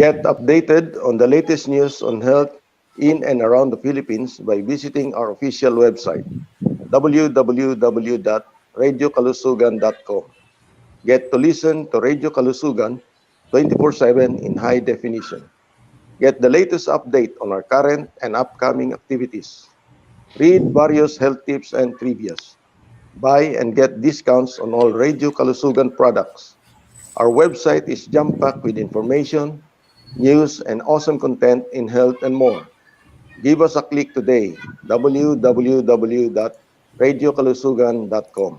Get updated on the latest news on health in and around the Philippines by visiting our official website, www.radiokalusugan.com. Get to listen to Radio Kalusugan 24/7 in high definition. Get the latest update on our current and upcoming activities. Read various health tips and trivias. Buy and get discounts on all Radio Kalusugan products. Our website is jam-packed with information, news, and awesome content in health and more. Give us a click today, www.radiokalusugan.com.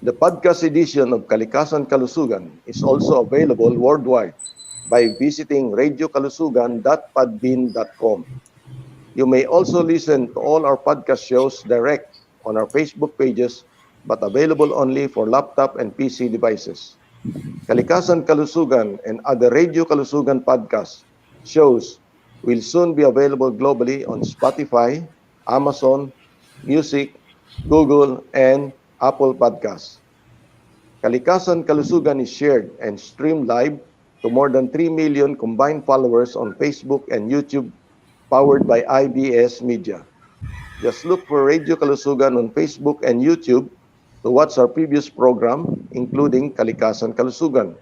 The podcast edition of Kalikasan Kalusugan is also available worldwide by visiting radiokalusugan.podbean.com. You may also listen to all our podcast shows direct on our Facebook pages, but available only for laptop and PC devices. Kalikasan Kalusugan and other Radio Kalusugan podcast shows will soon be available globally on Spotify, Amazon Music, Google, and Apple Podcasts. Kalikasan Kalusugan is shared and streamed live to more than 3 million combined followers on Facebook and YouTube, powered by IBS Media. Just look for Radio Kalusugan on Facebook and YouTube to watch our previous program, including Kalikasan Kalusugan.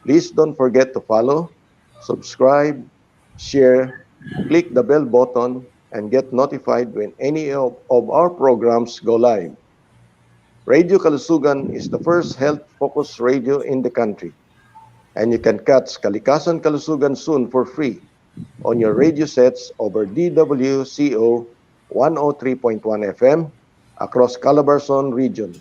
Please don't forget to follow, subscribe, share, click the bell button, and get notified when any of our programs go live. Radio Kalusugan is the first health-focused radio in the country, and you can catch Kalikasan Kalusugan soon for free on your radio sets over DWCO 103.1 FM across Calabarzon region.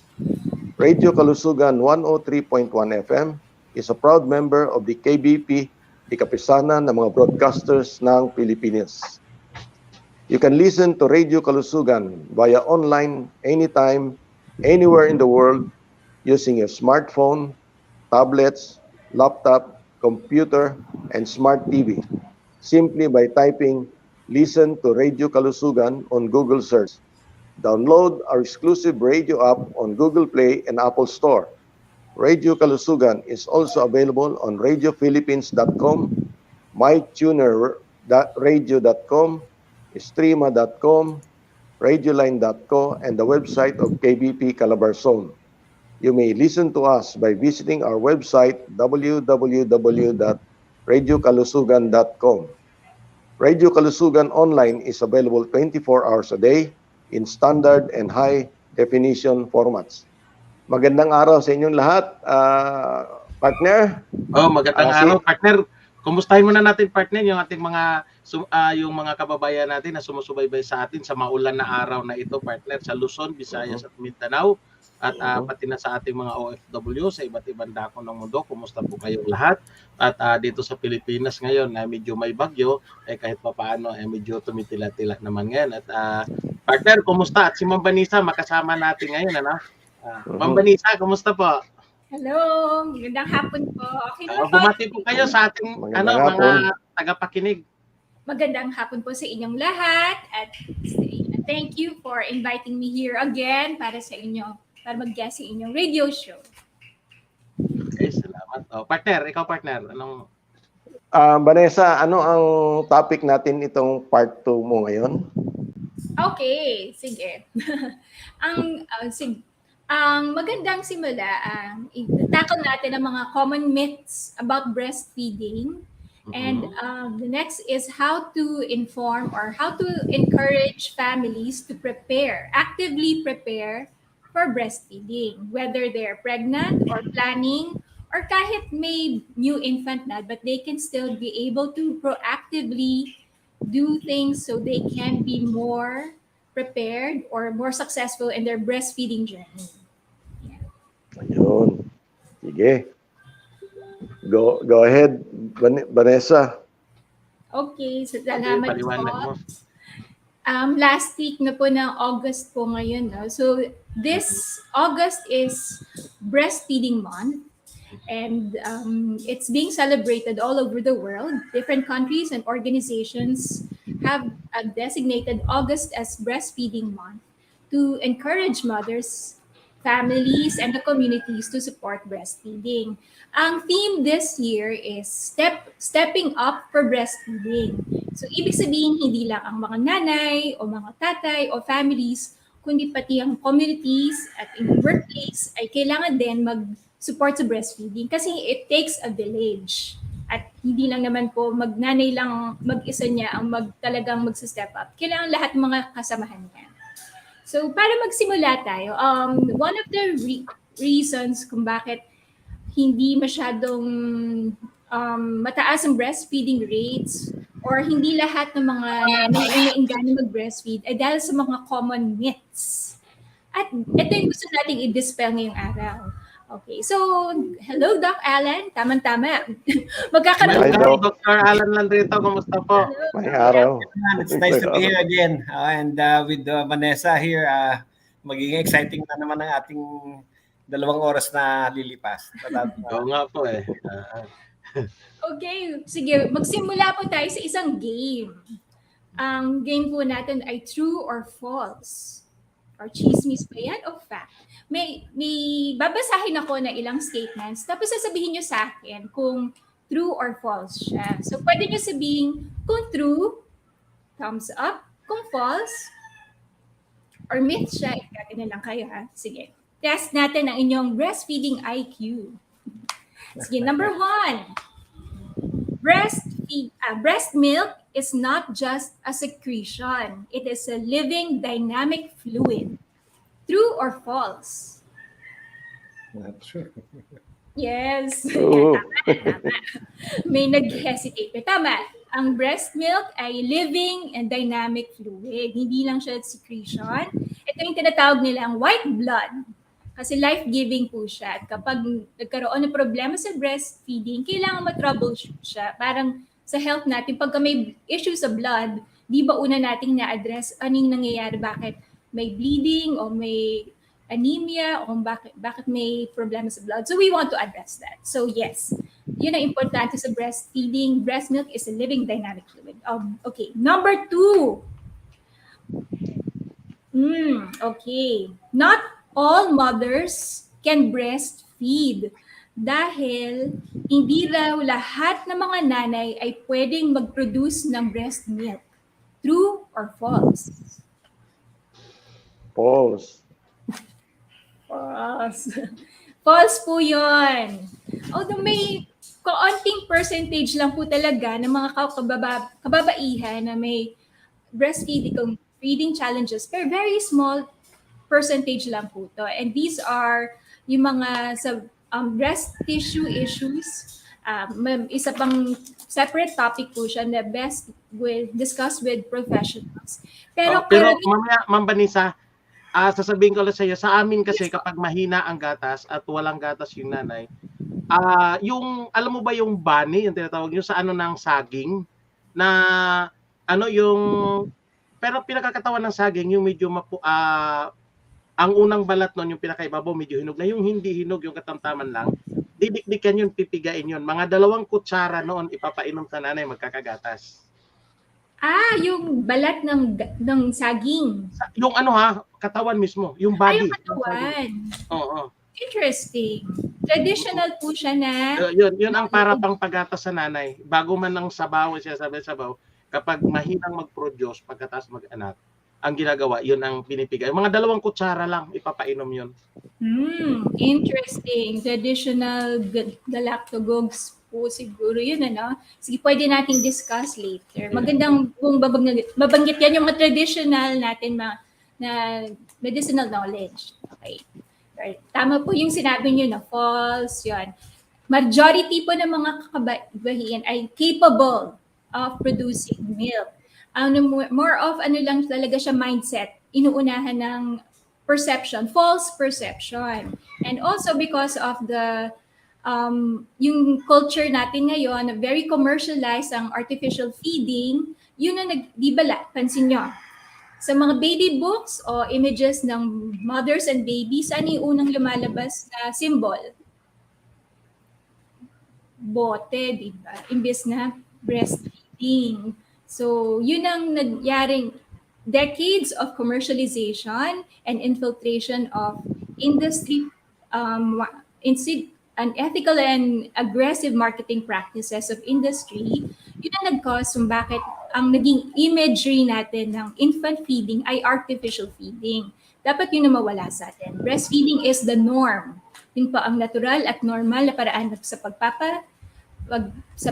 Radio Kalusugan 103.1 FM is a proud member of the KBP, the kapisanan ng mga broadcasters ng Pilipinas. You can listen to Radio Kalusugan via online anytime, anywhere in the world using your smartphone, tablets, laptop, computer, and smart TV simply by typing Listen to Radio Kalusugan on Google search. Download our exclusive radio app on Google Play and Apple Store. Radio Kalusugan is also available on radiophilippines.com, mytunerradio.com, streama.com, radioline.co, and the website of KBP Calabarzon. You may listen to us by visiting our website, www.radiokalusugan.com. Radio Kalusugan Online is available 24 hours a day in standard and high definition formats. Magandang araw sa inyong lahat, partner. Magandang araw, partner. Kumustahin muna natin, partner, yung ating mga yung mga kababayan natin na sumusubaybay sa atin sa maulan na araw na ito, partner, sa Luzon, Visayas at Mindanao, at pati na sa ating mga OFW sa iba't ibang dako ng mundo. Kumusta po kayong lahat? At dito sa Pilipinas ngayon na medyo may bagyo, kahit papaano medyo tumitila-tila naman ngayon. At partner, kumusta? At si Ma'am Vanessa makasama natin ngayon, ano? Ma'am Vanessa, kumusta po? Hello, magandang hapon po. Okay na po. Bumati po kayo sa ating mga tagapakinig. Magandang hapon po sa inyong lahat at thank you for inviting me here again para mag-guest sa inyong radio show. Okay, salamat. Partner, ikaw partner, anong Vanessa, ano ang topic natin itong part 2 mo ngayon? Okay, sige. Ang magandang simula, tackle natin ang mga common myths about breastfeeding. And the next is how to inform or how to encourage families to actively prepare for breastfeeding, whether they're pregnant or planning or kahit may new infant na, but they can still be able to proactively do things so they can be more prepared or more successful in their breastfeeding journey. Ayun. Sige. Go ahead, Vanessa. Okay, so salamat po. mo. Last week na po ng August po ngayon. No? So this August is Breastfeeding Month. And it's being celebrated all over the world. Different countries and organizations have designated August as Breastfeeding Month to encourage mothers families, and the communities to support breastfeeding. Ang theme this year is stepping up for breastfeeding. So ibig sabihin hindi lang ang mga nanay o mga tatay o families, kundi pati ang communities at in workplace ay kailangan din mag-support sa breastfeeding kasi it takes a village. At hindi lang naman po magnanay lang mag-isa niya ang talagang magsa-step up. Kailangan lahat mga kasamahan niya. So, para magsimula tayo, one of the reasons kung bakit hindi masyadong mataas ang breastfeeding rates or hindi lahat ng mga nanay ay nainggana mag-breastfeed ay dahil sa mga common myths. At ito yung gusto nating i-dispel ngayong araw. Okay, so hello Doc Alan, tama-tama. Hi, Doc. Dr. Alan Landrito, kumusta po? May araw. It's nice to be here again. And with Vanessa here, magiging exciting na naman ang ating 2 oras na lilipas. Oo nga po eh. Okay, sige, magsimula po tayo sa isang game. Ang game po natin ay true or false. Or chismis ba yan o fact? May babasahin ako na ilang statements, tapos sasabihin nyo sa akin kung true or false siya. So, pwede nyo sabihin kung true, thumbs up. Kung false, or myth siya, ikagin na lang kayo ha. Sige. Test natin ang inyong breastfeeding IQ. Sige, number 1. Breast milk is not just a secretion. It is a living, dynamic fluid. True or false? Not sure. Yes. Oo. Tama. May nag-hesitate. Pero tama. Ang breast milk ay living and dynamic fluid. Hindi lang siya secretion. Ito yung tinatawag nilang white blood. Kasi life-giving po siya. At kapag nagkaroon ng problema sa breastfeeding, kailangan ma-troubleshoot siya. Parang sa health natin, pagka may issue sa blood, di ba una nating na-address anong nangyayari, bakit may bleeding o may anemia o bakit may problema sa blood. So we want to address that. So yes, yun ang importante sa breastfeeding. Breast milk is a living dynamic fluid. Okay, number 2. Okay. Not all mothers can breastfeed dahil hindi raw lahat ng mga nanay ay pwedeng mag-produce ng breast milk. True or false? False. False. False po yun. Although may kaunting percentage lang po talaga ng mga kababaihan na may breastfeeding challenges, pero very small percentage lang po to. And these are yung mga sa breast tissue issues. Isa pang separate topic po siya na best discuss with professionals. Pero mamaya, Ma'am Vanessa, sasabihin ko lang sa iyo, sa amin kasi kapag mahina ang gatas at walang gatas yung nanay, yung, alam mo ba yung bunny, yung tinatawag yung sa ano ng saging, na ano yung, pero pinakakatawan ng saging, yung medyo ang unang balat nun, yung pinakaibabaw, medyo hinog na, yung hindi hinog, yung katamtaman lang, didikdikan yun, pipigain yun. Mga 2 kutsara noon, ipapainom sa nanay, magkakagatas. Yung balat ng saging. Yung ano katawan mismo, yung body. Yung katawan. Oo. Interesting. Traditional po siya na. Yun ang para pang pagatas sa nanay. Bago man ng sabaw, siya sabaw, kapag mahinang mag-produce, pagkatapos mag-anak, ang ginagawa, yun ang pinipigay. Mga 2 kutsara lang, ipapainom yun. Interesting. Traditional galactogogues po siguro yun, ano? Sige, pwede nating discuss later. Magandang kung mabanggit yan yung mga traditional natin na medicinal knowledge. Okay. Tama po yung sinabi nyo na false, yun. Majority po ng mga kababaihan ay capable of producing milk. More of lang talaga siya mindset. Inuunahan ng perception, false perception. And also because of the yung culture natin ngayon, very commercialized ang artificial feeding, yun na pansin nyo. Sa mga baby books o images ng mothers and babies, ano yung unang lumalabas na symbol? Bote, di ba? Imbes na breastfeeding. So, yun ang nagyaring decades of commercialization and infiltration of industry unethical and aggressive marketing practices of industry, yun ang nag-cause kung bakit ang naging imagery natin ng infant feeding ay artificial feeding. Dapat yun na mawala sa atin. Breastfeeding is the norm. Yun pa ang natural at normal na paraan sa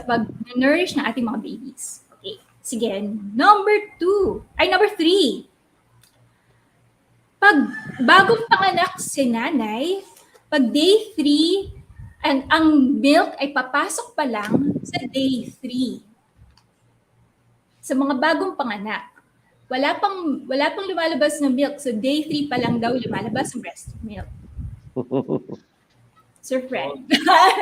pag-nourish ng ating mga babies. Okay. Sige. Number 3. Pag bagong panganak si nanay, pag day 3, ang milk ay papasok pa lang sa day 3. Sa mga bagong panganak, wala pang lumalabas na milk. So day 3 pa lang daw lumalabas ang breast milk. Sir Fred,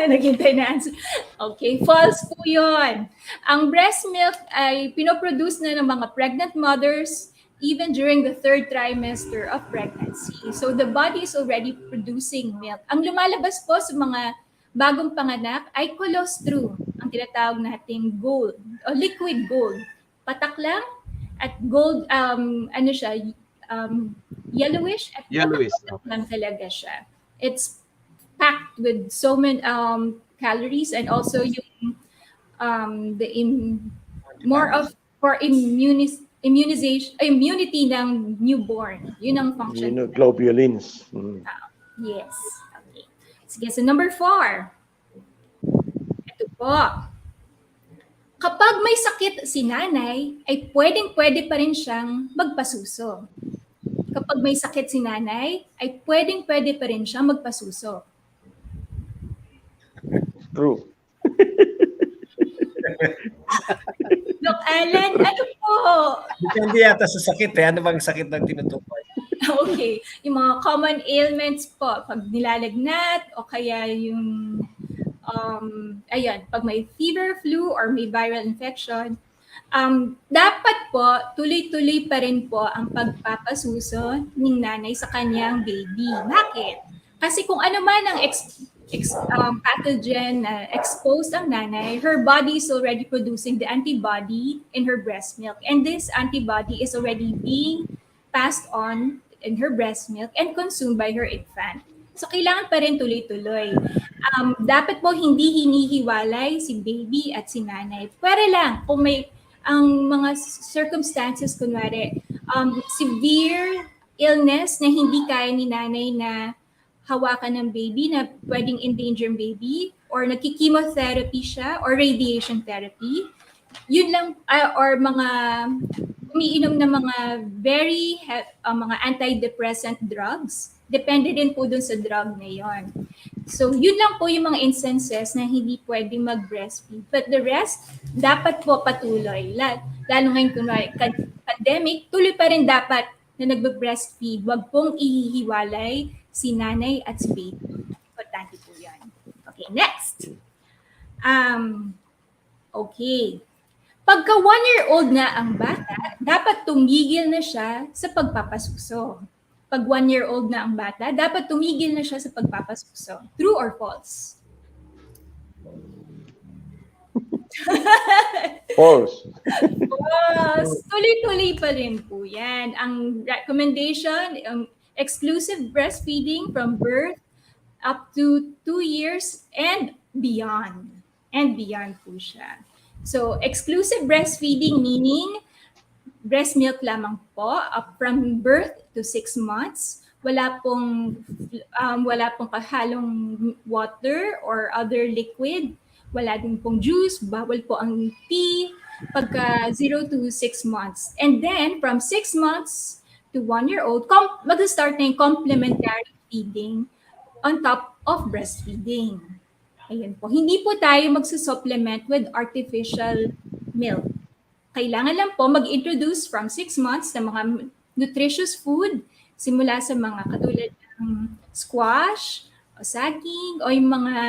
naghintay na answer. Okay, false po yun. Ang breast milk ay pinoproduce na ng mga pregnant mothers even during the 3rd trimester of pregnancy. So the body is already producing milk. Ang lumalabas po sa mga bagong panganak ay colostrum, ang tinatawag nating gold o liquid gold. Patak lang at gold, yellowish at Yellowish. patak lang talaga siya. It's packed with so many calories and also yung more of for immunity ng newborn. Yun ang function. Globulins. Yes. Okay. Sige, so number 4. Ito po. Kapag may sakit si nanay, ay pwede pa rin siyang magpasuso. Kapag may sakit si nanay, ay pwede pa rin siyang magpasuso. True. Doc Alan, ano po? Depende yata sa sakit eh. Ano bang sakit ng tinutukoy? Okay. Yung mga common ailments po, pag nilalagnat o kaya yung, pag may fever, flu, or may viral infection, dapat po, tuloy-tuloy pa rin po ang pagpapasuso ng nanay sa kanyang baby. Bakit? Kasi kung ano man ang pathogen na exposed ang nanay, her body is already producing the antibody in her breast milk. And this antibody is already being passed on in her breast milk and consumed by her infant. So, kailangan pa rin tuloy-tuloy. Dapat po hindi hinihiwalay si baby at si nanay. Pwede lang kung may ang mga circumstances, kunwari, severe illness na hindi kaya ni nanay na hawakan ng baby, na pwedeng endanger baby, or nagki-chemotherapy siya, or radiation therapy, yun lang, or mga umiinom ng mga mga antidepressant drugs, depende din po dun sa drug na yon. So, yun lang po yung mga instances na hindi pwedeng mag-breastfeed. But the rest, dapat po patuloy. Lalo ngayon, kunwari, pandemic, tuloy pa rin dapat na nag-breastfeed. Huwag pong ihihiwalay si nanay at si baby. Importante po yan. Okay, next. Okay. Pagka 1-year-old na ang bata, dapat tumigil na siya sa pagpapasuso. Pag 1-year-old na ang bata, dapat tumigil na siya sa pagpapasuso. True or false? False. False. Tuloy-tuloy pa rin po yan. Ang recommendation, exclusive breastfeeding from birth up to 2 years and beyond. And beyond po siya. So, exclusive breastfeeding meaning breast milk lamang po up from birth to 6 months. Wala pong kahalong water or other liquid. Wala din pong juice. Bawal po ang tea pagka 0 to 6 months. And then, from 6 months to 1-year-old, mag-start na yung complementary feeding on top of breastfeeding. Ayan po. Hindi po tayo magsusupplement with artificial milk. Kailangan lang po mag-introduce from 6 months ng mga nutritious food, simula sa mga katulad ng squash, o saging, o yung mga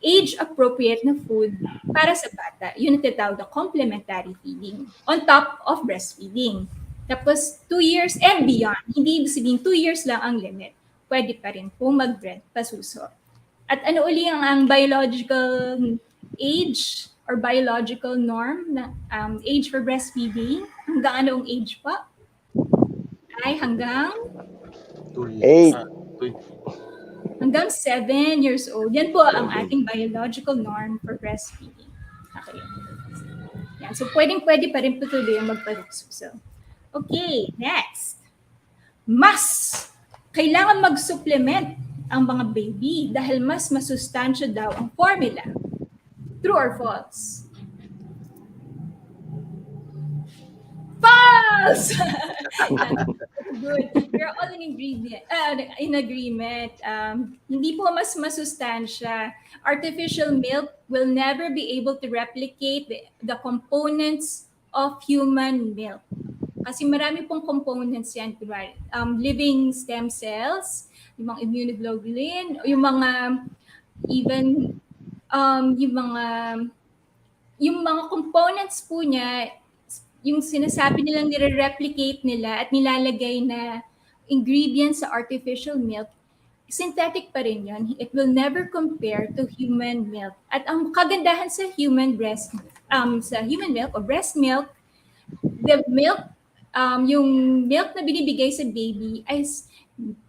age-appropriate na food para sa bata. Yun ang tinatawag na complementary feeding on top of breastfeeding. Tapos 2 years and beyond. Hindi ibig sabihin 2 years lang ang limit. Pwede pa rin po pasuso. At ano uli ang biological age or biological norm na age for breastfeeding? Hanggang anong age pa? Ay hanggang 8. Hanggang 7 years old. Yan po ang ating biological norm for breastfeeding. Okay. Yan. So, pwede pa rin patuloy ang magpasuso. Okay, next. Kailangan mag-supplement ang mga baby dahil mas masustansya daw ang formula. True or false? False! Good. We're all in agreement. Hindi po mas masustansya. Artificial milk will never be able to replicate the components of human milk. Kasi marami pong components yan. Living stem cells, yung mga immunoglobulin, yung mga even yung mga components po niya, yung sinasabi nilang nire-replicate nila at nilalagay na ingredients sa artificial milk, synthetic pa rin yun. It will never compare to human milk. At ang kagandahan sa human milk o breast milk, the milk, yung milk na binibigay sa baby ay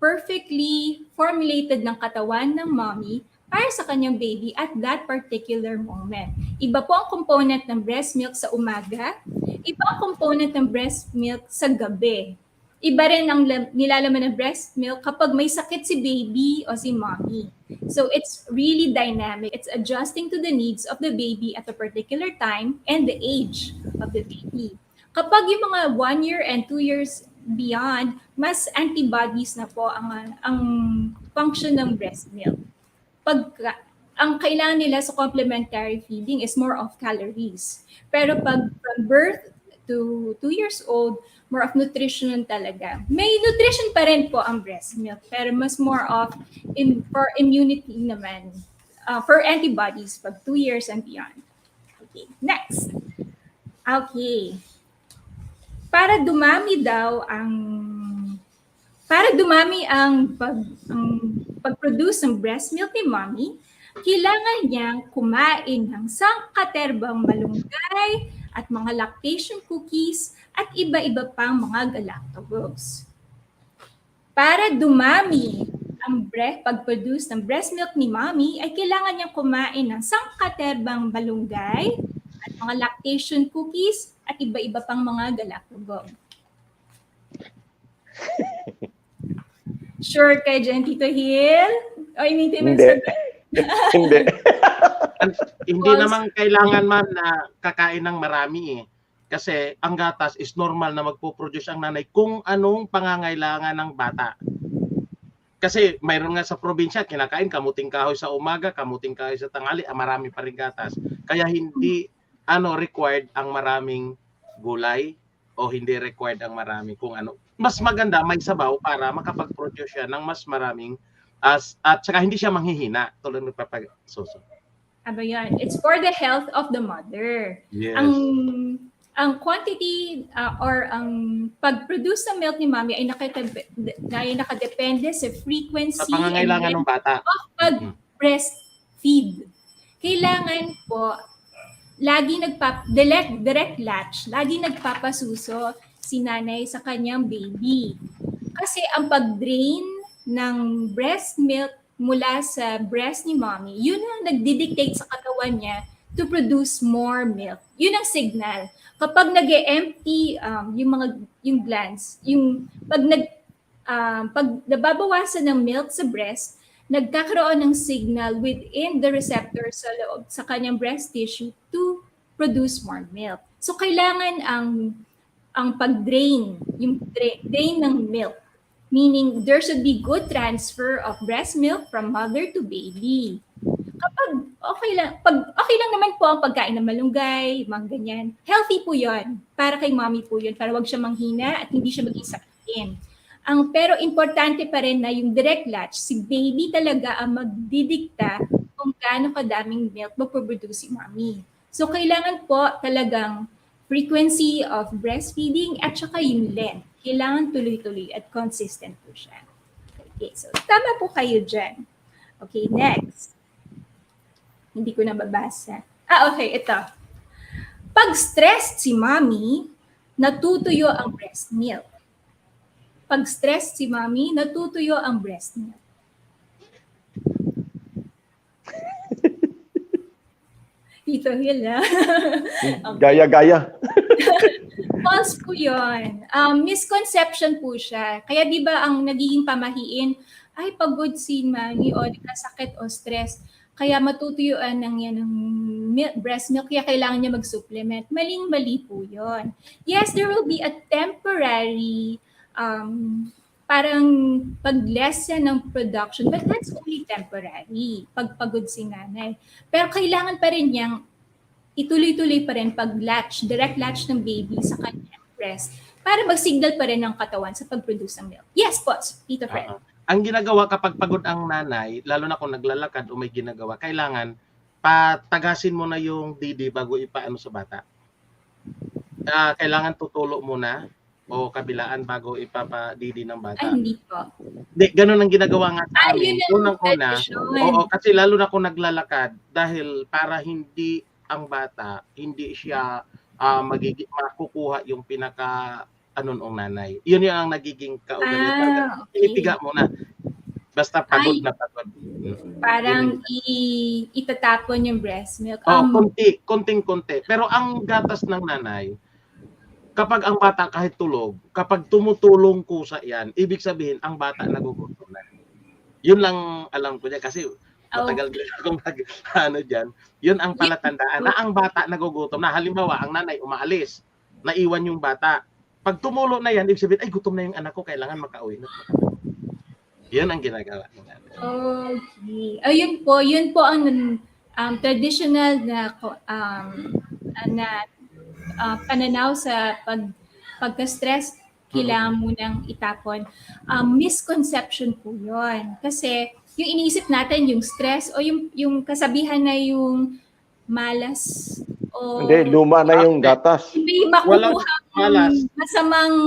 perfectly formulated ng katawan ng mommy para sa kanyang baby at that particular moment. Iba po ang component ng breast milk sa umaga, iba ang component ng breast milk sa gabi. Iba rin ang nilalaman ng breast milk kapag may sakit si baby o si mommy. So it's really dynamic. It's adjusting to the needs of the baby at a particular time and the age of the baby. Kapag yung mga 1 year and 2 years beyond, mas antibodies na po ang function ng breast milk. Ang kailangan nila sa complementary feeding is more of calories. Pero pag from birth to 2 years old, more of nutrition talaga. May nutrition pa rin po ang breast milk, pero mas more of for immunity naman, for antibodies pag 2 years and beyond. Okay, next. Okay. Para dumami ang pag-produce ng breast milk ni mommy, kailangan niyang kumain ng sangkaterbang malunggay at mga lactation cookies at iba-iba pang mga galactose. Para dumami ang pag-produce ng breast milk ni mommy, ay kailangan niyang kumain ng sangkaterbang malunggay at mga lactation cookies at iba-iba pang mga galactose. Sure kay Jen, Tito Hill? O maintenance Hindi. Hindi. Hindi naman kailangan, ma'am, na kakain ng marami eh. Kasi ang gatas is normal na magpo-produce ang nanay kung anong pangangailangan ng bata. Kasi mayroon nga sa probinsya, kinakain kamuting kahoy sa umaga, kamuting kahoy sa tanghali, marami pa rin gatas. Kaya hindi required ang maraming gulay o hindi required ang marami kung ano. Mas maganda may sabaw para makapag-produce siya ng mas maraming at saka hindi siya manghihina tulad ng papagsuso. Aba yan. It's for the health of the mother. Yes. Ang quantity or ang pag-produce ng milk ni mommy ay nakadepende sa frequency Sa pangangailangan ng bata of pag-breastfeed. Kailangan po lagi direct latch, lagi nagpapasuso si nanay sa kanyang baby. Kasi ang pag-drain ng breast milk mula sa breast ni mommy, yun ang nagdidictate sa katawan niya to produce more milk. Yun ang signal. Kapag nag-empty yung glands, pag nababawasan ng milk sa breast, nagkakaroon ng signal within the receptor sa loob sa kanyang breast tissue to produce more milk. So kailangan ang pag-drain, yung drain ng milk, meaning there should be good transfer of breast milk from mother to baby. Kapag okay lang naman po ang pagkain ng malunggay, mga ganyan, healthy po yon. Para kay mommy po yon, para wag siya manghina at hindi siya mag-isakin. Pero importante pa rin na yung direct latch, si baby talaga ang magdidikta kung gaano kadaming milk mapoproduce si mommy. So kailangan po talagang frequency of breastfeeding at saka yung length. Kailangan tuloy-tuloy at consistent po siya. Okay, so tama po kayo dyan. Okay, next. Hindi ko nababasa. Okay, ito. Pag stressed si mommy, natutuyo ang breast milk. Pag stress si mommy, natutuyo ang breast milk. Tito Hill, Gaya-gaya. False po yun. Misconception po siya. Kaya di ba ang nagiging pamahiin, ay pagod si mommy o sakit o stress, kaya matutuyuan ng yan ng breast milk, kaya kailangan niya mag-supplement. Maling-mali po yun. Yes, there will be a temporary parang pag-lessen ng production, but that's only temporary, pagpagod si nanay. Pero kailangan pa rin niyang ituloy-tuloy pa rin pag-latch, direct latch ng baby sa kanyang breast para mag-signal pa rin ng katawan sa pag-produce ng milk. Yes, po, Tito Fred. Ang ginagawa kapag pagod ang nanay, lalo na kung naglalakad o may ginagawa, kailangan patagasin mo na yung didi bago ipaano sa bata. Kailangan tutulo muna o kabilaan bago ipapadidi ng bata. Ay, hindi po. Di, ganun ang ginagawa nga sa amin. yun ang Unang-una, tradisyon. oo, kasi lalo na kung naglalakad, dahil para hindi ang bata, hindi siya makukuha yung pinaka anong nanay. Yun yung ang nagiging kaugalian. Okay. Inipiga mo na. Basta pagod na pagod. Parang itatapon yung breast milk. Konting-konti. Pero ang gatas ng nanay, kapag ang bata kahit tulog, kapag tumutulong kusa yan, ibig sabihin ang bata nagugutom na. Yun lang alam ko niya kasi matagal akong dyan. Yun ang palatandaan na ang bata nagugutom na. Halimbawa, ang nanay umaalis, naiwan yung bata. Pag tumulo na yan, ibig sabihin, ay gutom na yung anak ko, kailangan makauwi na. Yun ang ginagawa. Okay. Yun po ang traditional na pananaw sa pagka-stress, kailangan mo nang itapon. Misconception po yun. Kasi yung iniisip natin, yung stress o yung kasabihan na yung malas o Hindi, luma na yung gatas. may makukuha malas. masamang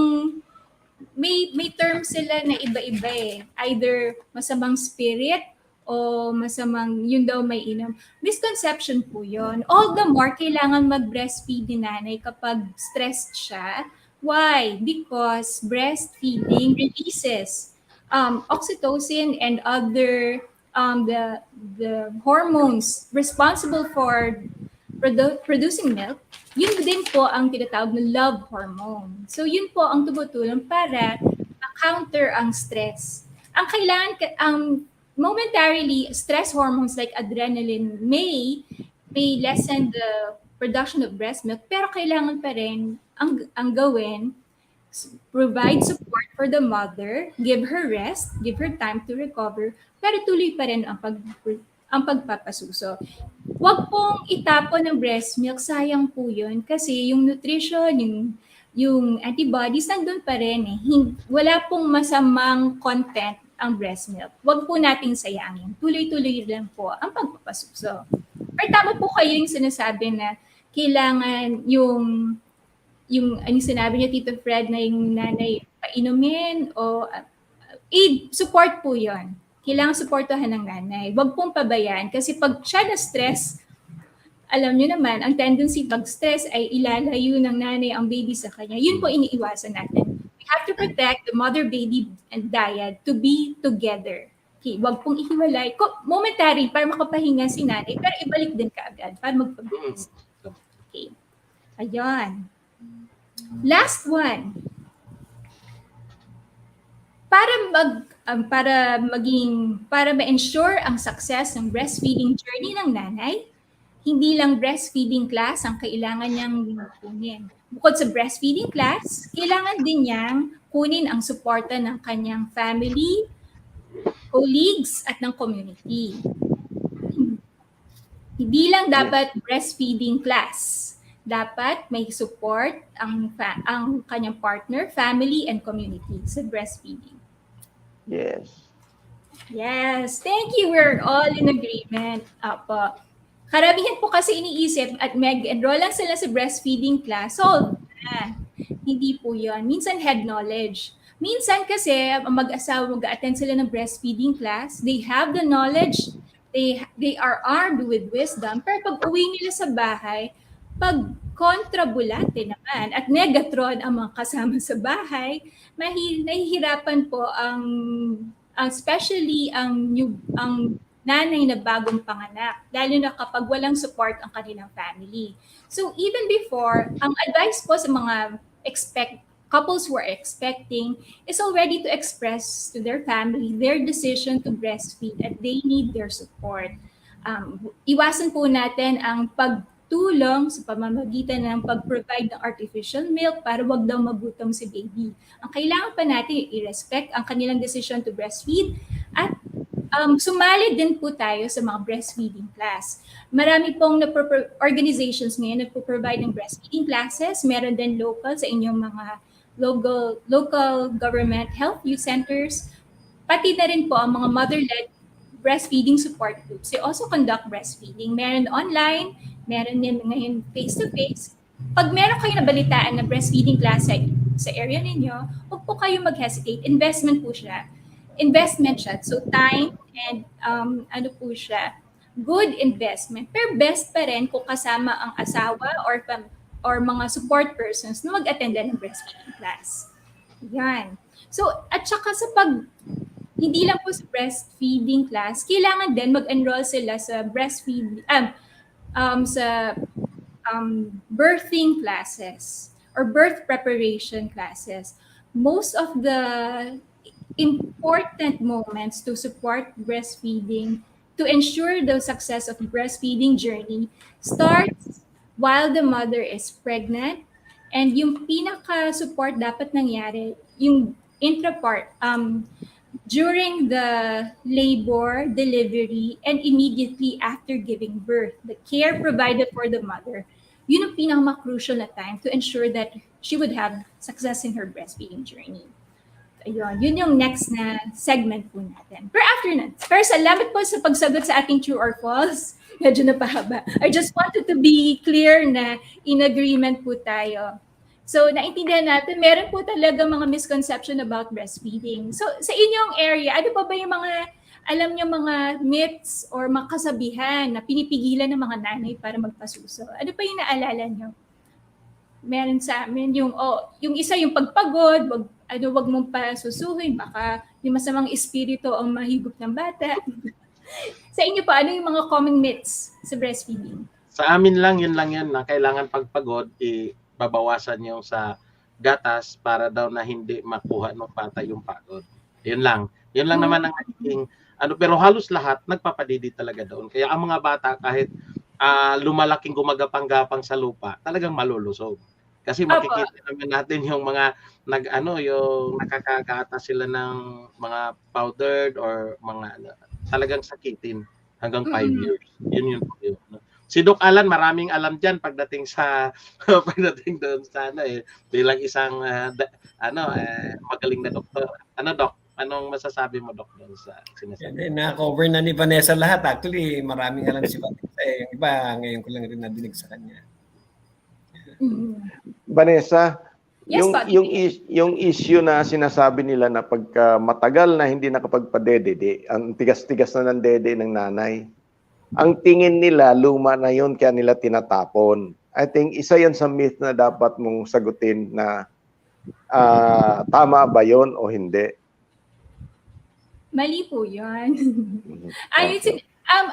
may term sila na iba-iba eh. Either masamang spirit o masamang yun daw may inom. Misconception po yun. All the more kailangan mag-breastfeed ni nanay kapag stressed siya. Why? Because breastfeeding releases oxytocin and other the hormones responsible for producing milk. Yun din po ang tinatawag na love hormone. So yun po ang tumutulong para ma-counter ang stress. Ang kailangan momentarily stress hormones like adrenaline may lessen the production of breast milk, pero kailangan pa rin ang gawin, provide support for the mother, give her rest, give her time to recover, pero tuloy pa rin ang pagpapasuso. Huwag pong itapon ng breast milk, sayang po yun kasi yung nutrition, yung antibodies nandun pa rin eh. Wala pong masamang content ang breast milk. Huwag po nating sayangin. Tuloy-tuloy lang po ang pagpapasuso. Pero tama po kayo yung sinasabi na kailangan yung sinabi niya Tito Fred na yung nanay painumin o support po yon. Kailangan supportahan ng nanay. Huwag pong pabayaan kasi pag siya na-stress, alam niyo naman, ang tendency pag stress ay ilalayo ng nanay ang baby sa kanya. Yun po iniiwasan natin. We have to protect the mother, baby, and dyad to be together. Okay, huwag pong ihiwalay. Momentary para makapahinga si nanay, pero ibalik din kaagad para magpabilis. Okay. Ayan. Last one. Para ma-ensure ang success ng breastfeeding journey ng nanay, hindi lang breastfeeding class ang kailangan niyang kunin. Bukod sa breastfeeding class, kailangan din niyang kunin ang suporta ng kanyang family, colleagues, at ng community. Hindi lang dapat breastfeeding class. Dapat may support ang kanyang partner, family, and community sa breastfeeding. Yes. Yes. Thank you. We're all in agreement. Apo. Karamihan po kasi iniisip at mag-enroll lang sila sa breastfeeding class. So, hindi po yun. Minsan head knowledge. Minsan kasi ang mag-asawa mag-attend sila ng breastfeeding class. They have the knowledge. They are armed with wisdom. Pero pag uwi nila sa bahay, Pag kontrabulate naman at negatron ang mga kasama sa bahay, nahihirapan po especially ang nanay na bagong panganak, lalo na kapag walang support ang kanilang family. So even before, ang advice po sa mga couples who are expecting is already to express to their family their decision to breastfeed and they need their support. Iwasan po natin ang pagtulong sa pamamagitan ng pag-provide ng artificial milk para wag daw magutom si baby. Ang kailangan pa natin i-respect ang kanilang decision to breastfeed at sumali din po tayo sa mga breastfeeding class. Marami pong organizations ngayon nagpo-provide ng breastfeeding classes. Meron din local sa inyong mga local government health youth centers. Pati na rin po ang mga mother-led breastfeeding support groups. They also conduct breastfeeding. Meron online, meron din ngayon face-to-face. Pag meron kayo nabalitaan na breastfeeding class sa area ninyo, huwag po kayo mag-hesitate. Investment siya. So time and po siya, good investment. Pero best pa rin kung kasama ang asawa or mga support persons na mag-attend ng breastfeeding class. Yan. So, at saka hindi lang po sa breastfeeding class, kailangan din mag-enroll sila sa birthing classes or birth preparation classes. Most of the important moments to support breastfeeding, to ensure the success of the breastfeeding journey, starts while the mother is pregnant. And yung pinaka-support dapat nangyari, yung intrapart, during the labor, delivery, and immediately after giving birth. The care provided for the mother, yun ang pinaka-crucial na time to ensure that she would have success in her breastfeeding journey. Ayun, yun yung next na segment po natin. Pero salamat po sa pagsagot sa ating true or false. Medyo napahaba. I just wanted to be clear na in agreement po tayo. So, naintindihan natin, meron po talaga mga misconception about breastfeeding. So, sa inyong area, ano pa ba yung alam niyo mga myths or mga kasabihan na pinipigilan ng mga nanay para magpasuso? Ano pa yung naalala niyo? Meron sa amin yung isa yung pagpagod, wag mong pasusuhin, baka yung masamang espiritu ang mahigop ng bata. Sa inyo pa, ano yung mga common myths sa breastfeeding? Sa amin lang yan na kailangan pagpagod, babawasan yung sa gatas para daw na hindi makuha ng bata yung pagod. Yun lang naman ang naging pero halos lahat nagpapadidi talaga doon. Kaya ang mga bata kahit lumalaking gumagapang-gapang sa lupa, talagang malulusog. Kasi makikita naman natin yung mga yung nakakagata sila ng mga powdered or mga talagang sakitin hanggang 5 years. Yun. Si Doc Alan, maraming alam diyan pagdating doon sa bilang isang magaling na doktor. Doc? Anong masasabi mo, Doc, doon sa sinasabi? Na-cover na ni Vanessa lahat. Actually, maraming alam si Vanessa. Yung iba, ngayon ko lang rin nadinig sa kanya. Vanessa, yes, yung issue na sinasabi nila na pagka matagal na hindi nakapagpadede, ang tigas-tigas na ng dede ng nanay, ang tingin nila luma na yun kaya nila tinatapon. I think isa yan sa myth na dapat mong sagutin na tama ba yun o hindi. Mali po yun.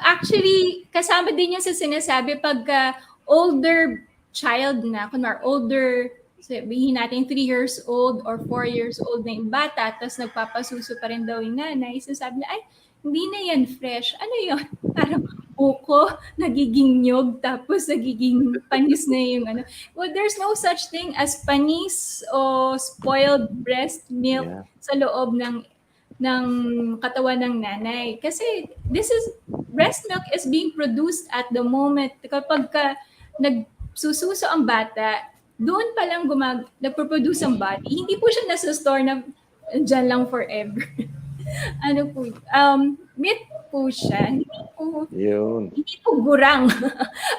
Actually, kasama din yan sa sinasabi pagka older child na, kunwari older, sabihin natin 3 years old or 4 years old na yung bata, tapos nagpapasuso pa rin daw yung nanay, sasabi na, ay, hindi na yan fresh. Ano yun? Parang uko, nagiging nyog, tapos nagiging panis na yung Well, there's no such thing as panis o spoiled breast milk sa loob ng katawan ng nanay. Kasi breast milk is being produced at the moment. Kapag nagsususo ang bata, doon pa lang nagpo-produce ang body. Hindi po siya nasa-store na dyan lang forever. Myth po siya. Hindi po gurang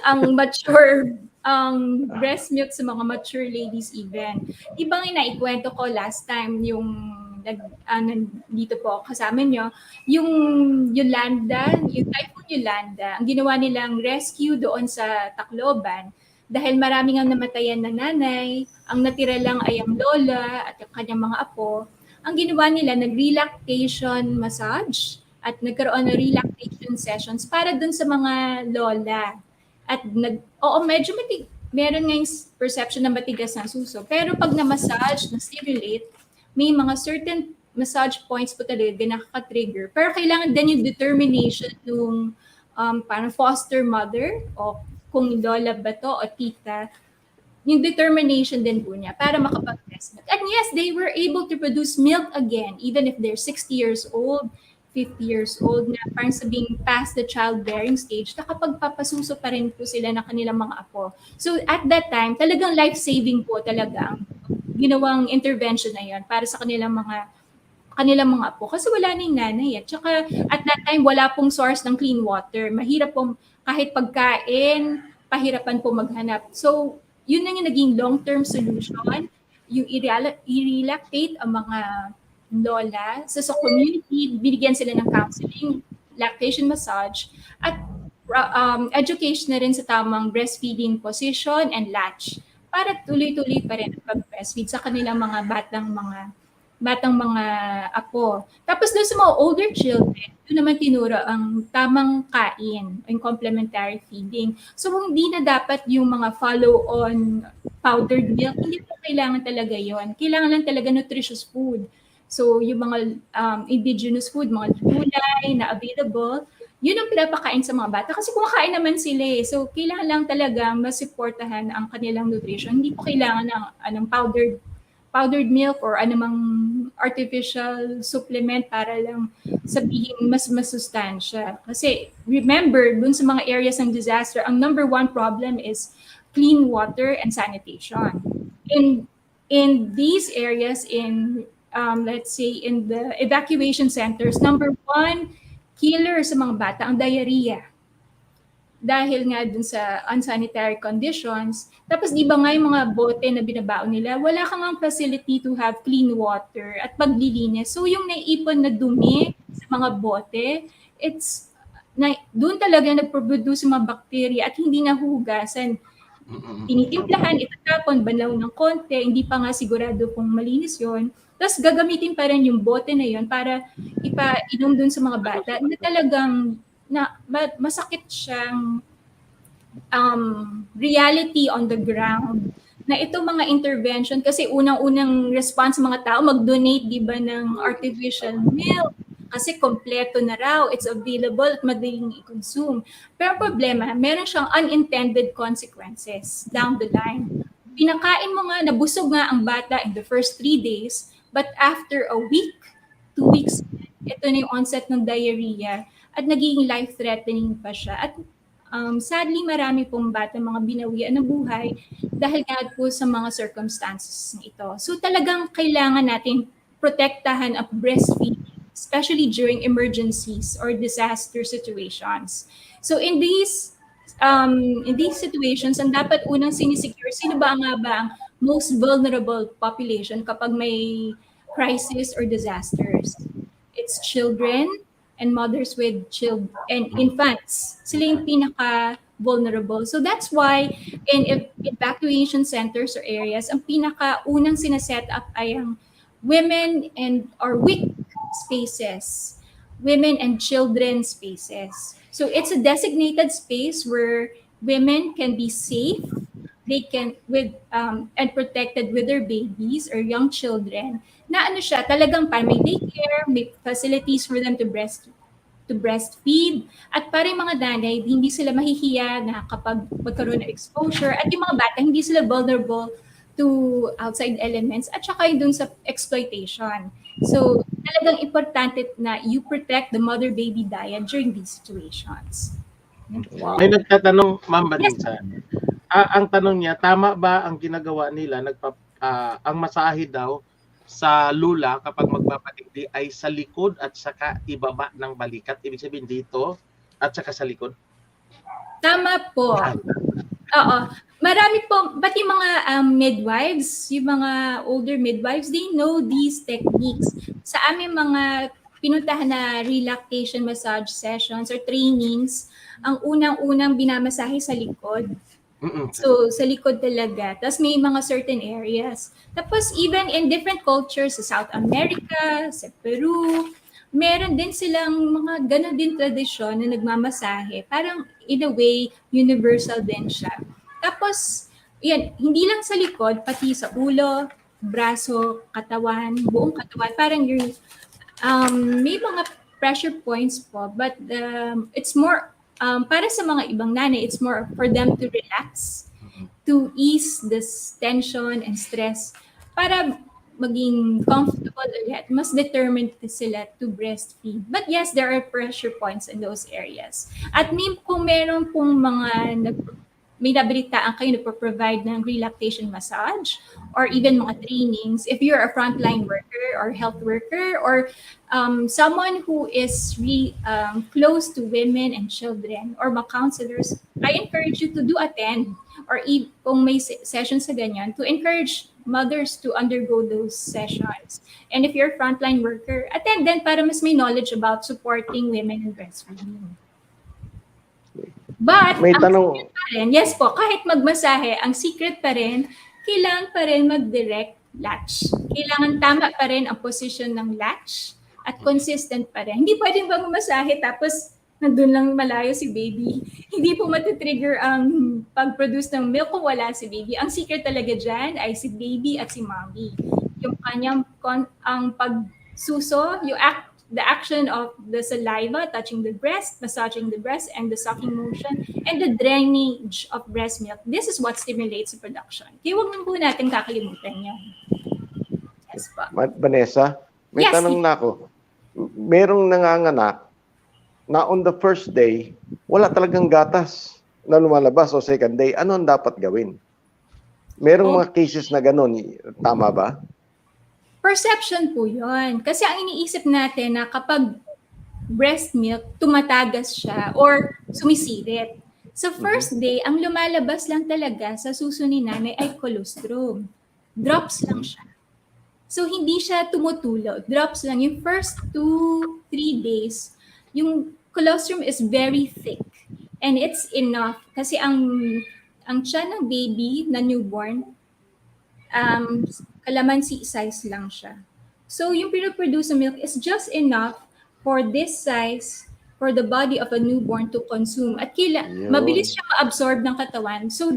ang mature breast milk sa mga mature ladies even. Ibang inaikwento ko last time yung nandito po kasama nyo, yung Typhoon Yolanda, ang ginawa nilang rescue doon sa Tacloban, dahil maraming ang namatayan na nanay, ang natira lang ay ang lola at ang kanyang mga apo, ang ginawa nila, nag-relactation massage at nagkaroon ng relactation sessions para dun sa mga lola. At medyo meron nga yung perception na matigas na suso. Pero pag na-massage, na-stimulate, may mga certain massage points po talaga na nakaka-trigger. Pero kailangan din yung determination ng parang foster mother o kung lola ba to o tita, yung determination din po niya para makapag-breast milk. And yes, they were able to produce milk again, even if they're 60 years old, 50 years old, na parang sabing past the childbearing stage, nakapagpapasuso pa rin po sila ng kanilang mga apo. So at that time, talagang life-saving po talaga ang ginawang intervention na yun para sa kanilang mga apo kasi wala na yung nanay. At saka at that time, wala pong source ng clean water. Mahirap pong kahit pagkain, pahirapan po maghanap. So, yun na yung naging long-term solution, yung i-relactate ang mga lola. So, sa community, binigyan sila ng counseling, lactation massage, at education na rin sa tamang breastfeeding position and latch para tuloy-tuloy pa rin ang pag-breastfeed sa kanilang mga batang mga apo. Tapos doon sa mga older children, doon naman tinuro ang tamang kain, yung complementary feeding. So hindi na dapat yung mga follow-on powdered milk, hindi po kailangan talaga yon. Kailangan lang talaga nutritious food. So yung mga indigenous food, mga gulay na available, yun ang pinapakain sa mga bata. Kasi kumakain naman sila eh. So kailangan lang talaga masuportahan ang kanilang nutrition. Hindi po kailangan ng powdered milk or anumang artificial supplement para lang sabihin mas masustansya. Kasi remember, dun sa mga areas ng disaster, ang number one problem is clean water and sanitation. In these areas, let's say in the evacuation centers, number one killer sa mga bata, ang diarrhea. Dahil nga dun sa unsanitary conditions. Tapos di ba nga yung mga bote na binabaon nila, wala kang ang facility to have clean water at paglilinis. So yung naiipon na dumi sa mga bote, doon talaga nagproduce yung mga bacteria at hindi nahuhugasan. Tinitimplahan, itatapon, banlaw ng konti, hindi pa nga sigurado kung malinis yon. Tapos gagamitin pa rin yung bote na yon para ipainom dun sa mga bata na talagang masakit siyang reality on the ground na itong mga intervention kasi unang-unang response ng mga tao mag-donate di ba ng artificial milk kasi kompleto na raw, it's available at madaling i-consume. Pero problema, meron siyang unintended consequences down the line. Pinakain mo nga, nabusog nga ang bata in the first 3 days, but after a week, 2 weeks, ito na yung onset ng diarrhea at nagiging life-threatening pa siya. At sadly, marami pong bata mga binawian ng buhay dahil nga po sa mga circumstances ito. So talagang kailangan natin protektahan ang breastfeeding, especially during emergencies or disaster situations. So in these situations, ang dapat unang sinisecure, sino ba ang most vulnerable population kapag may crisis or disasters? It's children and mothers with children and infants. Sila yung pinaka-vulnerable. So that's why in evacuation centers or areas, ang pinaka-unang sinaset up ay ang women or WIC spaces, women and children spaces. So it's a designated space where women can be safe, they can and protected with their babies or young children. Na ano siya, talagang may daycare, may facilities for them to breastfeed, at para yung mga nanay, hindi sila mahihiya na kapag magkaroon ng exposure, at yung mga bata, hindi sila vulnerable to outside elements, at saka yung dun sa exploitation. So, talagang importante na you protect the mother-baby dyad during these situations. Wow. May nagtatanong, Ma'am Vanessa. Ang tanong niya, tama ba ang ginagawa nila, ang masahe daw sa lula kapag magpapatigdi ay sa likod at saka ibaba ng balikat? Ibig sabihin dito at saka sa likod? Tama po. Oo. Marami po, pati mga midwives, yung mga older midwives, they know these techniques. Sa aming mga pinuntahan na relactation massage sessions or trainings, ang unang-unang binamasahe sa likod So, sa likod talaga. Tapos may mga certain areas. Tapos even in different cultures, sa South America, sa Peru, meron din silang mga ganun din tradisyon na nagmamasahe. Parang in a way, universal din siya. Tapos, yan, hindi lang sa likod, pati sa ulo, braso, katawan, buong katawan. Parang yung, may mga pressure points po, but it's more, para sa mga ibang nanay, it's more for them to relax, to ease this tension and stress para maging comfortable ulit, mas determined sila to breastfeed. But yes, there are pressure points in those areas. At kung meron pong may nabalitaan kayo nagpo-provide ng relactation massage or even mga trainings, if you're a frontline worker or health worker or someone who is close to women and children or mga counselors, I encourage you to do attend or kung may session sa ganyan, to encourage mothers to undergo those sessions. And if you're a frontline worker, attend din para mas may knowledge about supporting women in breastfeeding. But, May ang tanong. secret pa rin, yes po, kahit magmasahe, ang secret pa rin, kailangan pa rin mag-direct latch. Kailangan tama pa rin ang position ng latch at consistent pa rin. Hindi pwedeng ba masahe tapos nandun lang malayo si baby. Hindi po matitrigger ang pag-produce ng milk kung wala si baby. Ang secret talaga dyan ay si baby at si mommy. Yung kanyang, ang pagsuso, the action of the saliva touching the breast, massaging the breast, and the sucking motion, and the drainage of breast milk. This is what stimulates the production. Kaya huwag nang po natin kakalimutan yan. Yes po. Vanessa, may Yes, tanong na ako. Merong nanganganak na on the first day, wala talagang gatas na lumalabas o second day. Ano ang dapat gawin? Merong mga cases na gano'n. Tama ba? Perception po yun. Kasi ang iniisip natin na kapag breast milk, tumatagas siya or sumisirit. So first day, ang lumalabas lang talaga sa suso ni nanay ay colostrum. Drops lang siya. So hindi siya tumutulo. Drops lang. Yung first 2-3 days, yung colostrum is very thick. And it's enough. Kasi ang tiyan ng baby na newborn, calamansi size lang siya. So, yung pinoproduce na milk is just enough for this size for the body of a newborn to consume. At mabilis siya ma-absorb ng katawan. So,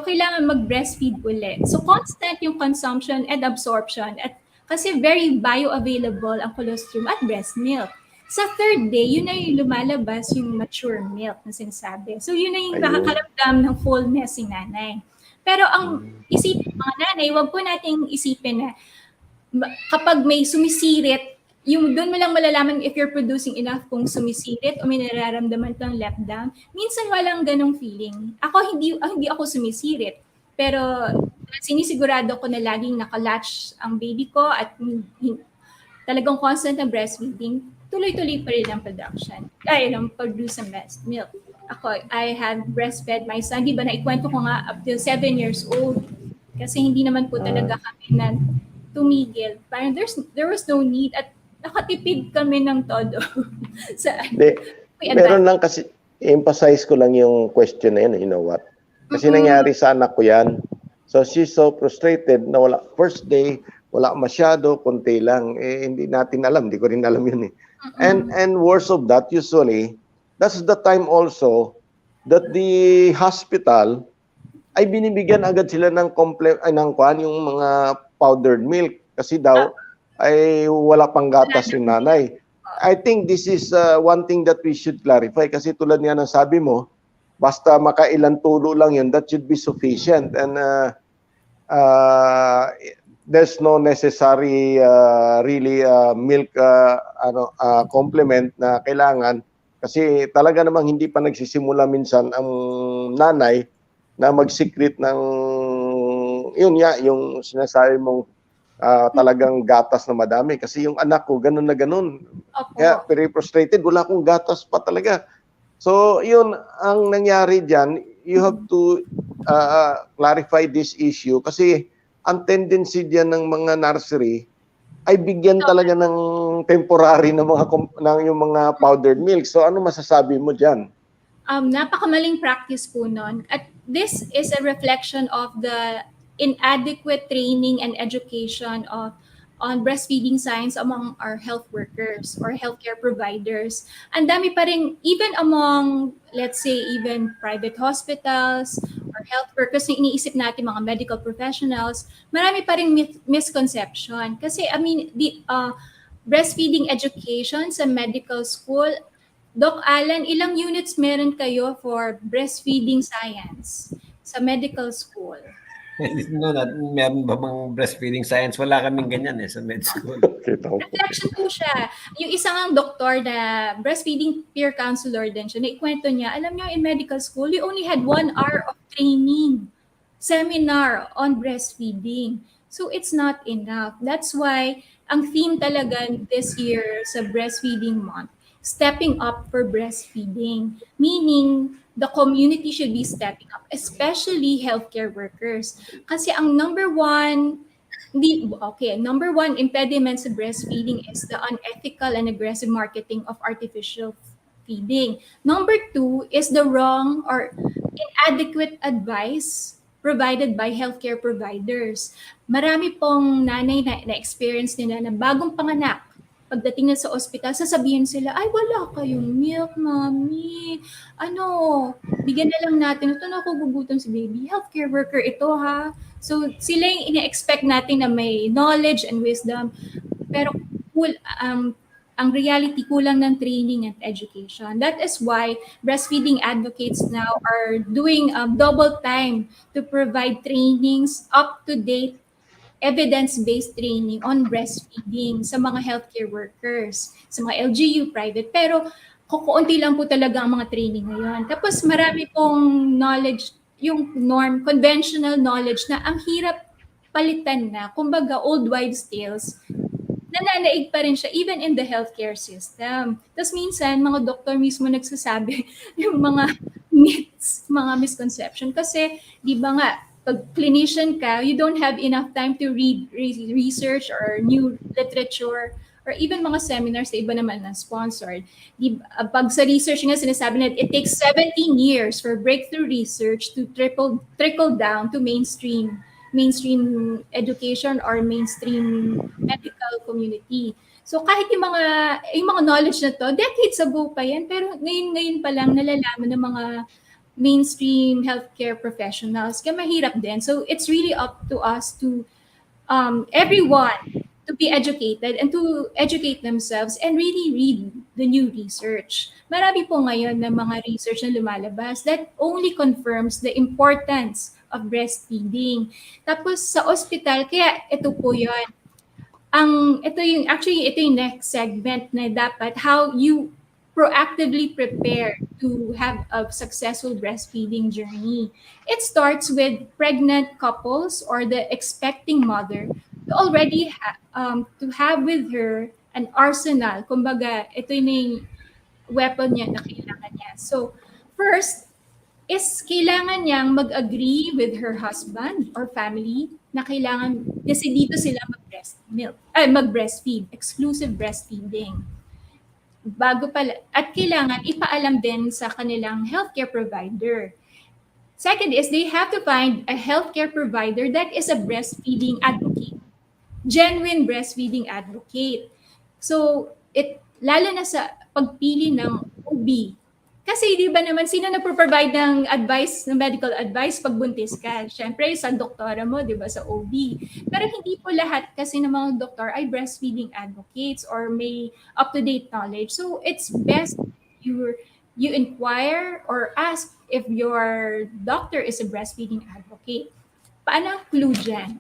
kailangan mag-breastfeed ulit. So, constant yung consumption and absorption. At kasi very bioavailable ang colostrum at breast milk. Sa third day, yun na yung lumalabas yung mature milk na sinasabi. So, yun na yung nakakaramdam ng fullness si nanay. Pero ang isipin mga nanay, wag po nating isipin na kapag may sumisirit, yung doon mo lang malalaman if you're producing enough kung sumisirit o may nararamdaman kang left down. Minsan walang ganong feeling. Ako, hindi ako sumisirit. Pero sinisigurado ko na laging nakalatch ang baby ko at talagang constant na breastfeeding, tuloy-tuloy pa rin ang production. Kaya ng produce ng breast milk. Ako, I have breastfed my son. Di ba, naikwento ko nga up till 7 years old. Kasi hindi naman po talaga kami na tumigil. Parang there was no need at nakatipid kami ng todo. Meron lang kasi, emphasize ko lang yung question na yun, you know what? Kasi nangyari sa anak ko yan. So she's so frustrated na wala, first day, wala masyado, konti lang. Hindi natin alam, hindi ko rin alam yun eh. And worse of that, usually, that's the time also that the hospital ay binibigyan agad sila ng yung mga powdered milk kasi daw ay wala pang gatas yung nanay. I think this is one thing that we should clarify kasi tulad nga ng sabi mo, basta makailan tulo lang yun, that should be sufficient and there's no necessary really milk complement na kailangan. Kasi talaga namang hindi pa nagsisimula minsan ang nanay na mag-secrete ng yung sinasabi mong talagang gatas na madami. Kasi yung anak ko, ganun na ganun. Kaya very frustrated, wala akong gatas pa talaga. So yun, ang nangyari dyan, you have to clarify this issue kasi ang tendency dyan ng mga nursery ay bigyan talaga ng temporary na yung mga powdered milk. So ano masasabi mo diyan? Napakamaling practice po noon. At this is a reflection of the inadequate training and education of on breastfeeding science among our health workers or healthcare providers. Ang dami pa rin, even among, let's say, even private hospitals or health workers na iniisip natin mga medical professionals, marami pa rin misconception. Kasi, I mean, the breastfeeding education sa medical school, Doc Alan, ilang units meron kayo for breastfeeding science sa medical school? No, meron ba bang breastfeeding science? Wala kaming ganyan sa med school. Kita ko. Reflection po siya. Yung isang ang doktor na breastfeeding peer counselor din siya, naikwento niya, alam niyo, in medical school, you only had 1 hour of training, seminar on breastfeeding. So it's not enough. That's why ang theme talaga this year sa Breastfeeding Month, stepping up for breastfeeding, meaning the community should be stepping up, especially healthcare workers. Kasi ang number one impediment sa breastfeeding is the unethical and aggressive marketing of artificial feeding. Number 2 is the wrong or inadequate advice provided by healthcare providers. Marami pong nanay na experience nila na bagong panganak, pagdating na sa ospital, sasabihin sila, ay, wala kayong milk, mommy. Bigyan na lang natin. Ito na gugutom si baby. Healthcare worker ito, ha? So, sila yung ina-expect natin na may knowledge and wisdom. Pero, ang reality, kulang ng training and education. That is why breastfeeding advocates now are doing double time to provide trainings, up-to-date evidence-based training on breastfeeding sa mga healthcare workers, sa mga LGU, private. Pero kukunti lang po talaga ang mga training ngayon. Tapos marami pong knowledge, yung conventional knowledge na ang hirap palitan na. Kumbaga, old wives' tales, nananaig pa rin siya even in the healthcare system. Tapos minsan, mga doktor mismo nagsasabi yung mga myths, mga misconception. Kasi, di ba nga, pag clinician ka, you don't have enough time to read research or new literature or even mga seminars na iba naman na sponsored. Pag sa research nga, sinasabi na it takes 17 years for breakthrough research to trickle down to mainstream education or mainstream medical community. So kahit yung mga knowledge na to, decades ago pa yan, pero ngayon pa lang nalalaman ng mga mainstream healthcare professionals, kaya mahirap din. So it's really up to us to everyone to be educated and to educate themselves and really read the new research. Marami po ngayon na mga research na lumalabas that only confirms the importance of breastfeeding. Tapos sa ospital, kaya ito po yun. Ito yung next segment na dapat how you proactively prepare to have a successful breastfeeding journey. It starts with pregnant couples or the expecting mother to already to have with her an arsenal. Kumbaga, ito yung weapon niya na kailangan niya. So, first is kailangan niyang mag-agree with her husband or family na kailangan kasi dito sila mag-breastfeed, exclusive breastfeeding. At kailangan ipaalam din sa kanilang healthcare provider. Second is they have to find a healthcare provider that is a breastfeeding advocate. Genuine breastfeeding advocate. So, lalo na sa pagpili ng OB. Kasi di ba naman, sino nagpo-provide ng advice, ng medical advice pag buntis ka? Siyempre, sa doktora mo, di ba, sa OB. Pero hindi po lahat kasi ng mga doktor ay breastfeeding advocates or may up-to-date knowledge. So, it's best you inquire or ask if your doctor is a breastfeeding advocate. Paano ang clue dyan?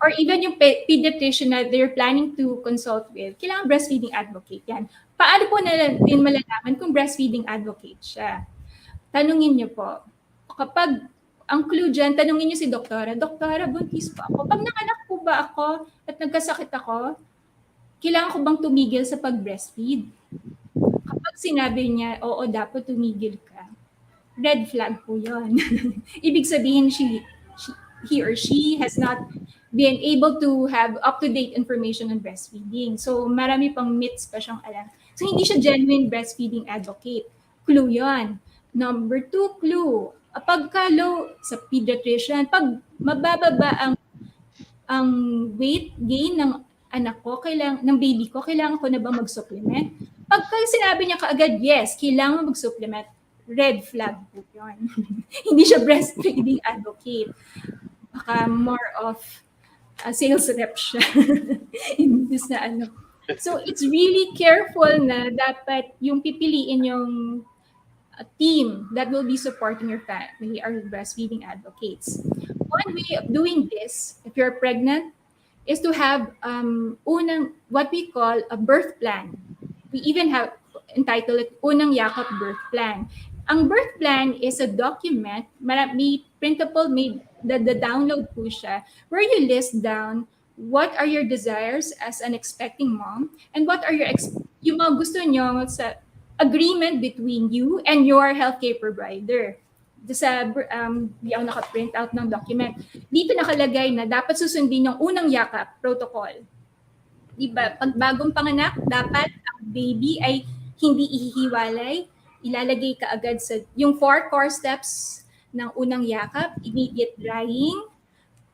Or even yung pediatrician na they're planning to consult with, kailangan breastfeeding advocate yan. Paano po natin malalaman kung breastfeeding advocate siya? Tanungin niyo po. Kapag ang clue dyan, tanungin niyo si doktora, Doktora, buntis pa ako. Pag nakanak po ba ako at nagkasakit ako, kailangan ko bang tumigil sa pag-breastfeed? Kapag sinabi niya, oo, dapat tumigil ka, red flag po yun. Ibig sabihin, he or she has not been able to have up-to-date information on breastfeeding. So, marami pang myths pa siyang alam. So, hindi siya genuine breastfeeding advocate. Clue yon. Number 2 clue, pagka low sa pediatrician, pag mabababa ang weight gain ng anak ko, ng baby ko, kailangan ko na ba mag-supplement? Pagka sinabi niya kaagad, yes, kailangan mag-supplement, red flag po yun. Hindi siya breastfeeding advocate. Baka more of a sales rep siya. Imbis na ano. So it's really careful na dapat yung pipiliin yung team that will be supporting your family are breastfeeding advocates. One way of doing this, if you're pregnant, is to have what we call a birth plan. We even have entitled it Unang Yakap Birth Plan. Ang birth plan is a document, may printable, may the download po siya, where you list down what are your desires as an expecting mom and what are yung mga gusto nyo sa agreement between you and your healthcare provider. Sa di ako naka-print out ng document. Dito nakalagay na dapat susundin yung unang yakap protocol. Diba? Pag bagong panganak, dapat ang baby ay hindi ihihiwalay. Ilalagay ka agad sa yung 4 core steps ng unang yakap, immediate drying,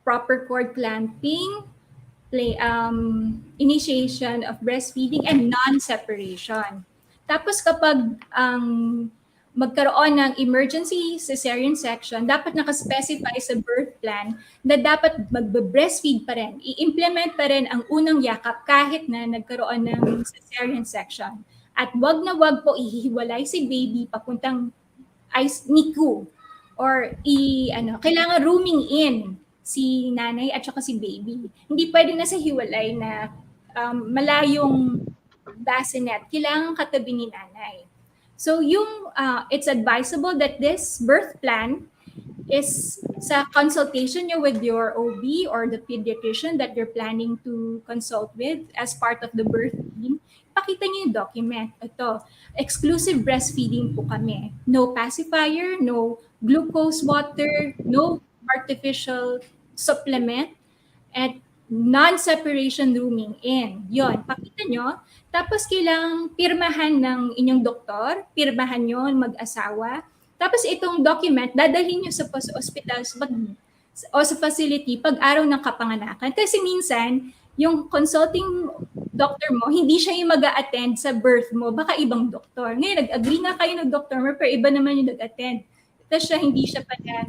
proper cord clamping, initiation of breastfeeding, and non-separation. Tapos kapag magkaroon ng emergency cesarean section, dapat nakaspecify sa birth plan na dapat magbe-breastfeed pa rin. I-implement pa rin ang unang yakap kahit na nagkaroon ng cesarean section. At wag na wag po ihiwalay si baby papuntang NICU or kailangan rooming in si nanay at saka si baby. Hindi pwede na sa hiwalay na malayong bassinet. Kailangan katabi ni nanay. So it's advisable that this birth plan is sa consultation nyo with your OB or the pediatrician that you're planning to consult with as part of the birth team. Pakita nyo yung document. Ito, exclusive breastfeeding po kami. No pacifier, no glucose water, no artificial supplement, at non-separation rooming in. Yon, pakita nyo. Tapos kailangang pirmahan ng inyong doktor, pirmahan nyo mag-asawa. Tapos itong document, dadalhin nyo sa hospital o sa facility pag araw ng kapanganakan. Kasi minsan, yung consulting doctor mo, hindi siya yung mag-a-attend sa birth mo, baka ibang doktor. Ngayon, nag-agree nga kayo ng doktor mo, pero iba naman yung nag-attend. Tapos hindi siya pala,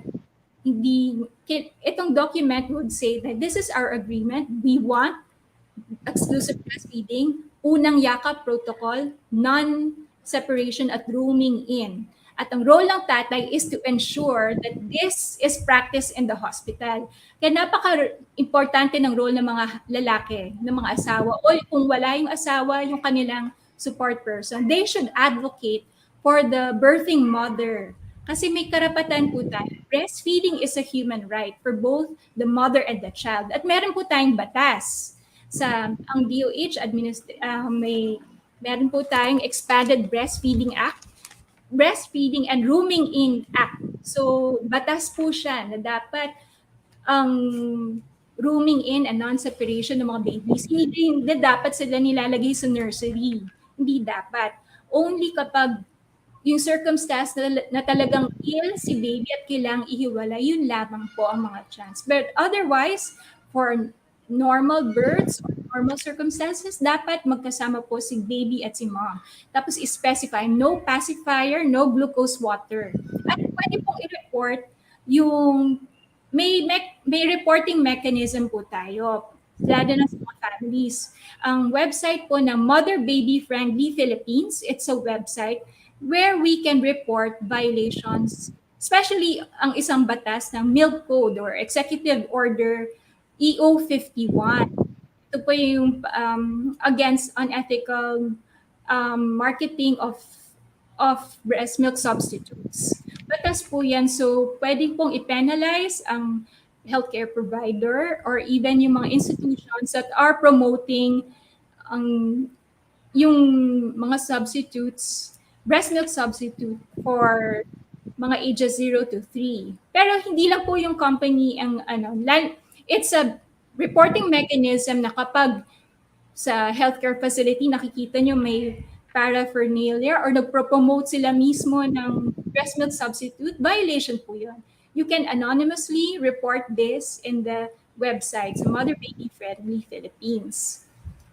itong document would say that this is our agreement. We want exclusive breastfeeding, unang yakap protocol, non-separation at rooming in. At ang role ng tatay is to ensure that this is practiced in the hospital. Kaya napaka-importante ng role ng mga lalaki, ng mga asawa, o kung wala yung asawa, yung kanilang support person, they should advocate for the birthing mother. Kasi may karapatan po tayo. Breastfeeding is a human right for both the mother and the child. At meron po tayong batas. Ang DOH, meron po tayong Expanded Breastfeeding Act, Breastfeeding and Rooming In Act. So, batas po siya na dapat ang rooming in and non-separation ng mga babies, hindi dapat sila nilalagay sa nursery. Hindi dapat. Only kapag yung circumstance na talagang ill si baby at kailangang ihiwalay, yun lamang po ang mga chance. But otherwise, for normal births or normal circumstances, dapat magkasama po si baby at si mom. Tapos specify no pacifier, no glucose water. At pwede pong i-report yung may reporting mechanism po tayo, lalo na sa mga families. Ang website po ng Mother Baby Friendly Philippines, it's a website where we can report violations, especially ang isang batas ng Milk Code or Executive Order EO 51. Ito po yung against unethical marketing of breast milk substitutes. Batas po yan, so pwedeng pong i-penalize ang healthcare provider or even yung mga institutions that are promoting yung mga substitutes, breast milk substitute for mga ages 0 to 3. Pero hindi lang po yung company it's a reporting mechanism na kapag sa healthcare facility nakikita nyo may paraphernalia or nagpro-promote sila mismo ng breast milk substitute, violation po yun. You can anonymously report this in the website sa Mother Baby Friendly Philippines.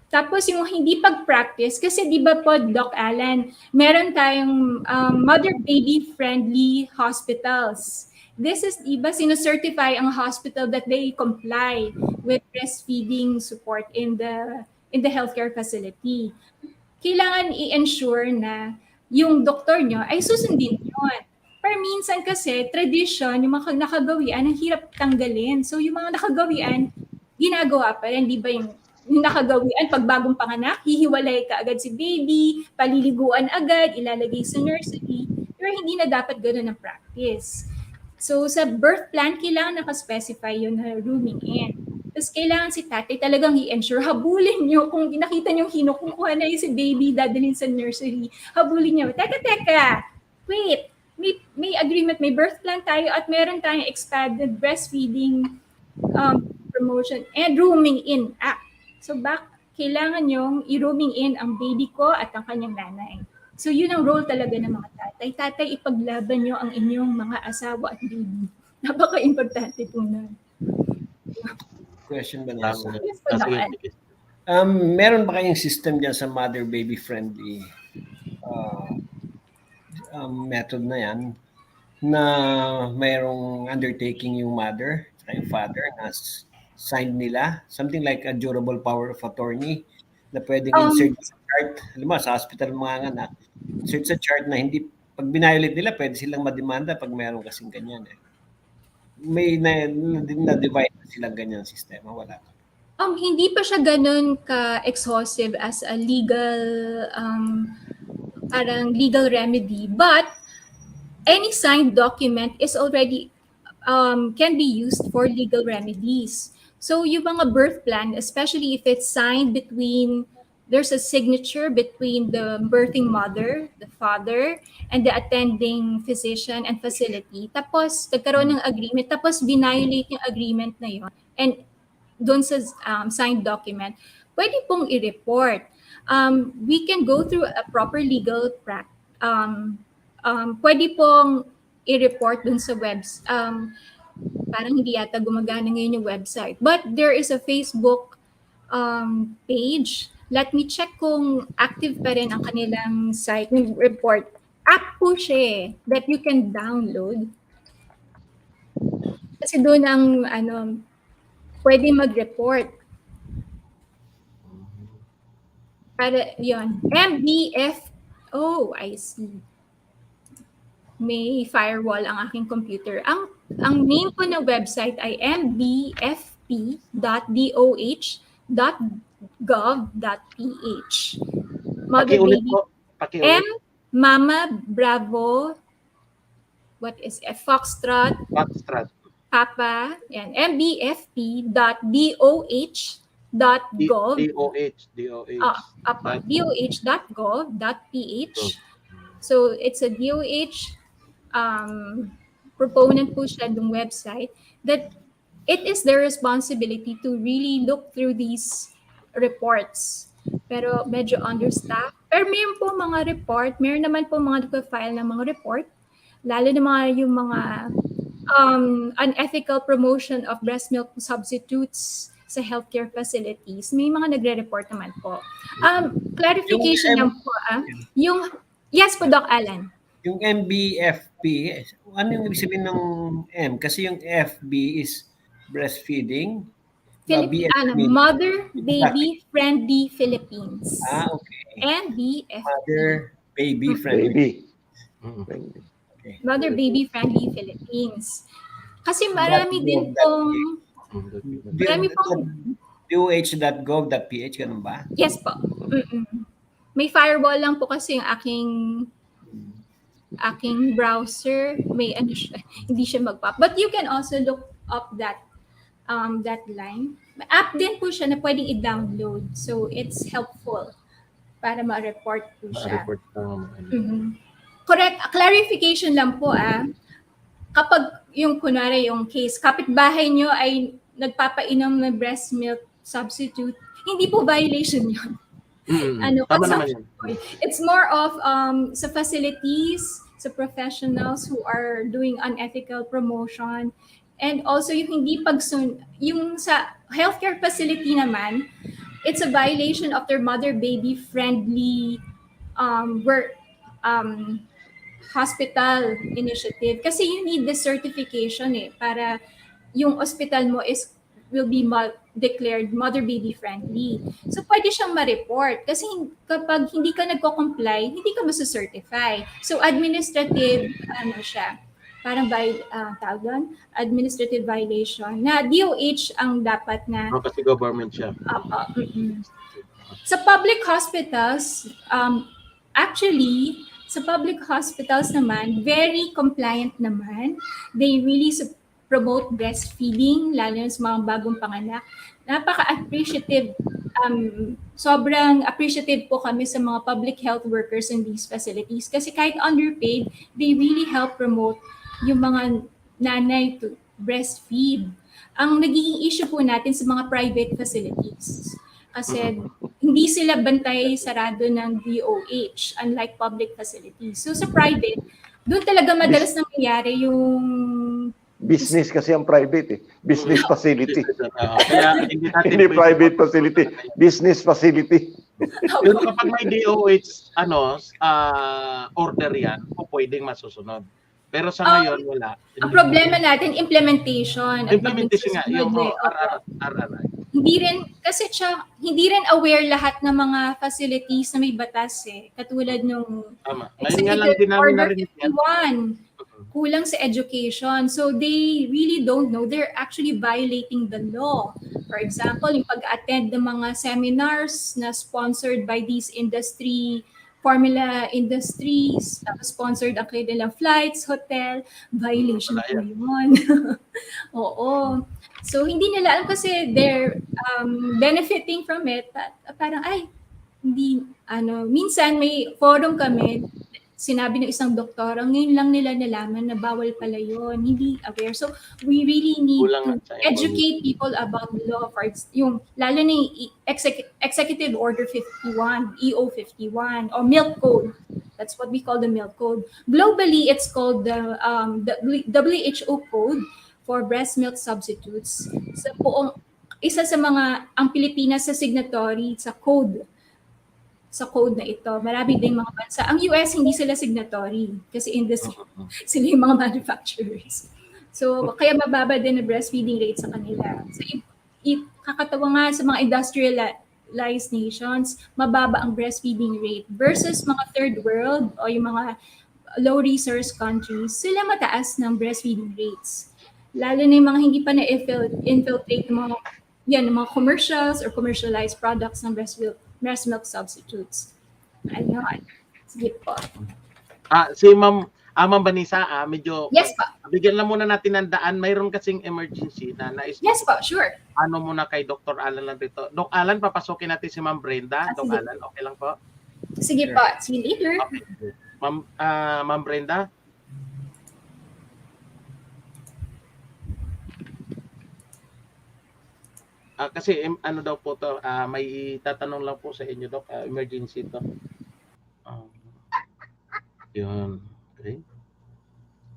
Tapos yung hindi pag-practice, kasi di ba po, Doc Alan, meron tayong mother-baby friendly hospitals. This is, di ba, sinucertify ang hospital that they comply with breastfeeding support in the healthcare facility. Kailangan i-ensure na yung doktor nyo ay susundin yun. Pero minsan kasi, tradition, yung mga nakagawian, ang hirap tanggalin. So yung mga nakagawian, ginagawa pa rin, di ba yung nakagawian, pag bagong panganak, hihiwalay ka agad si baby, paliliguan agad, ilalagay sa nursery. Pero hindi na dapat gano'n ang practice. So sa birth plan, kailangan nakaspecify yun na rooming in. Tapos kailangan si tatay talagang i-ensure, habulin nyo, kung nakita nyo kinukuha na yung si baby, dadalhin sa nursery, habulin nyo, teka, wait, may agreement, may birth plan tayo at meron tayong expanded breastfeeding promotion and rooming in act. So kailangan yung i-rooming in ang baby ko at ang kanyang nanay. So yun ang role talaga ng mga tatay. Tatay, ipaglaban nyo ang inyong mga asawa at baby. Napaka-importante po na. Question ba na? Yes po, Doc Al. Meron ba kayong system dyan sa mother baby friendly method na yan na mayroong undertaking yung mother at yung father na signed nila, something like a durable power of attorney na pwedeng insert sa chart. Halimbawa, sa hospital mga anak, insert sa chart na hindi, pag binayolate nila, pwede silang mademanda pag mayroong kasing ganyan. May na-divide na silang ganyan sistema, wala. Hindi pa siya ganun ka-exhaustive as a legal, parang legal remedy, but any signed document is already, can be used for legal remedies. So yung mga birth plan, especially if it's signed between, there's a signature between the birthing mother, the father, and the attending physician and facility. Tapos nagkaroon ng agreement, tapos binayolate yung agreement na yun. And doon sa signed document, pwede pong i-report. We can go through a proper legal practice. Pwede pong i-report dun sa webs. Parang hindi yata gumagana ngayon yung website. But there is a Facebook page. Let me check kung active pa rin ang kanilang site, yung report. App po siya that you can download. Kasi doon ang pwede mag-report. Para yon MBF. Oh, I see. May firewall ang aking computer. Ang name ko na website ay mbfp.doh.gov.ph. Mother Pakiulit baby. po. Pakiulit. M Mama Bravo. What is F? Foxtrot. Backstrat. Papa. Yan. mbfp.doh.gov. doh.gov.ph. So it's a DOH proponent po siya ng website that it is their responsibility to really look through these reports. Pero medyo understaffed. Pero mayroon po mga report, mayroon naman po mga nagpa-file ng mga report, lalo na yung mga unethical promotion of breast milk substitutes sa healthcare facilities. May mga nagre-report naman po. Clarification lang po. Yes po, Doc Alan. Yung MBFP, ano yung ibig sabihin ng M? Kasi yung FB is breastfeeding. Mother Baby Friendly Philippines. Okay. MBFP. Mother Baby Friendly. Okay. Mother Baby Friendly Philippines. Kasi marami din pong DOH.gov.ph, ganun ba? Yes po. May firewall lang po kasi yung aking browser, may hindi siya mag-pop. But you can also look up that line. App din po siya na pwedeng i-download. So it's helpful para ma-report po siya. Correct. Clarification lang po kapag yung kunwari yung case, kapitbahay nyo ay nagpapainom ng breast milk substitute, hindi po violation yun. Tama naman consumption yan. oil. It's more of sa facilities, sa professionals who are doing unethical promotion, and also yung hindi yung sa healthcare facility naman, it's a violation of their mother-baby friendly work hospital initiative, kasi you need the certification para yung hospital mo will be declared mother baby friendly. So pwede siyang ma-report kasi kapag hindi ka nagko-comply, hindi ka masucertify. So administrative siya. Parang tawag doon, administrative violation na DOH ang dapat na Kasi government siya. sa public hospitals, actually, sa public hospitals naman, very compliant naman. They really promote breastfeeding, lalo na sa mga bagong panganak. Napaka-appreciative. Sobrang appreciative po kami sa mga public health workers in these facilities kasi kahit underpaid, they really help promote yung mga nanay to breastfeed. Ang nagiging issue po natin sa mga private facilities kasi hindi sila bantay sarado ng DOH unlike public facilities. So sa private, doon talaga madalas nangyayari yung business kasi ang private business facility. Kaya hindi private facility, business facility. Pero kapag may DOH order yan, pwedeng masusunod. Pero sa ngayon wala. Ang problema natin implementation. Implementation nga yung RRI. Hindi rin aware lahat ng mga facilities na may batas Katulad nung Ngayon nga lang din namin Order narinig yan. 51. Kulang sa education. So they really don't know. They're actually violating the law. For example, yung pag-attend ng mga seminars na sponsored by these formula industries, sponsored ang kanilang flights, hotel, violation po yun. Oo. So, hindi nila alam kasi they're benefiting from it. Parang, hindi, minsan may forum kami, sinabi ng isang doktor, ngayon lang nila nalaman na bawal pala yun, hindi aware. So, we really need to educate people about the law. Lalo na yung Executive Order 51, EO 51, or Milk Code. That's what we call the Milk Code. Globally, it's called the WHO Code for breast milk substitutes. Isa sa ang Pilipinas sa signatory sa code na ito. Marami ding mga bansa. Ang US, hindi sila signatory kasi industry. Sila yung mga manufacturers. So, kaya mababa din na breastfeeding rate sa kanila. So, kakatawa nga sa mga industrialized nations, mababa ang breastfeeding rate versus mga third world o yung mga low resource countries, sila mataas ng breastfeeding rates. Lalo na yung mga hindi pa na-infiltrate ng mga commercials or commercialized products ng breast milk substitutes. Ayun. Sige po. Si Ma'am Vanessa, medyo yes pa. Bigyan lang muna natin ng daan. Mayroon kasing emergency na nais. Yes po, sure. Muna kay Dr. Alan lang dito. Doc Alan, papasokin natin si Ma'am Brenda. Doc Alan, okay lang po? Sige po. See you later. Okay. Ma'am Brenda? Kasi daw po to, may tatanong lang po sa inyo, Doc, emergency to. Yun. Okay.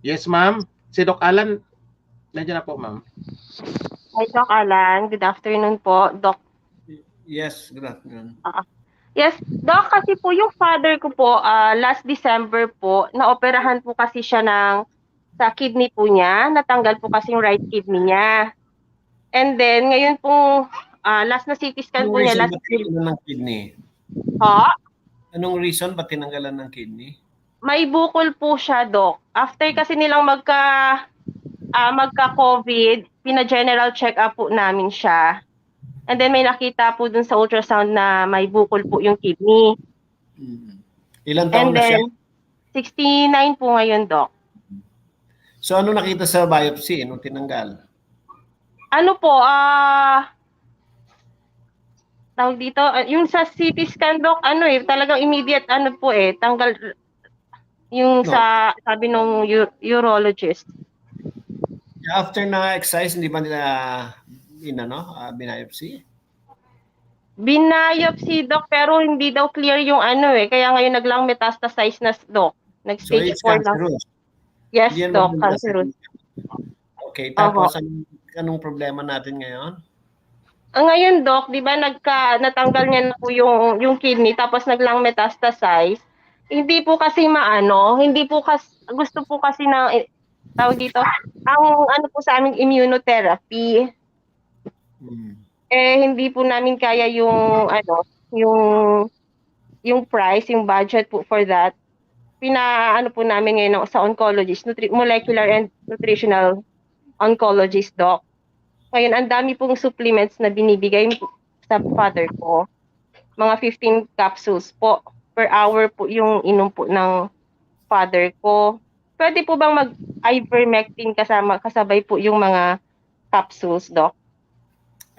Yes, ma'am. Si Doc Alan, nandiyan na po, ma'am. Hi, Doc Alan. Good afternoon po, Doc. Yes, good afternoon. Yes, Doc, kasi po yung father ko po, last December po, naoperahan po kasi siya sa kidney po niya. Natanggal po kasi yung right kidney niya. And then, ngayon po, last na CT scan po niya. Anong reason tinanggalan ng kidney? Anong reason ba tinanggalan ng kidney? May bukol po siya, Doc. After kasi nilang magka-COVID, pina-general check-up po namin siya. And then may nakita po dun sa ultrasound na may bukol po yung kidney. Ilan taon na siya? 69 po ngayon, Doc. So ano nakita sa biopsy nung tinanggal? Ano po, tawag dito, yung sa CT scan, Doc, talagang immediate, tanggal, yung sa, sabi nung urologist. After na exercise, hindi ba nila, biopsy? Binayopsy, Doc, pero hindi daw clear yung ano eh. Kaya ngayon naglang metastasize na, Doc. So Nag-stage it's 4 lang. cancerous. Yes, Hindi yan Doc, maganda sa cancerous. Okay, Oho. tapos anong problema natin ngayon? Ngayon, Doc, di ba natanggal niya na po yung kidney tapos naglang metastasize. Hindi po kasi maano, hindi po kasi, gusto po kasi ng, tawag dito, ang ano po sa aming immunotherapy. Hmm. Hindi po namin kaya yung yung price, yung budget po for that. Pinaano po namin ngayon sa oncologist, molecular and nutritional oncologist, Doc. Ngayon, ang dami pong supplements na binibigay sa father ko. Mga 15 capsules po per hour po yung inom po ng father ko. Pwede po bang mag-ivermectin kasabay po yung mga capsules, Doc?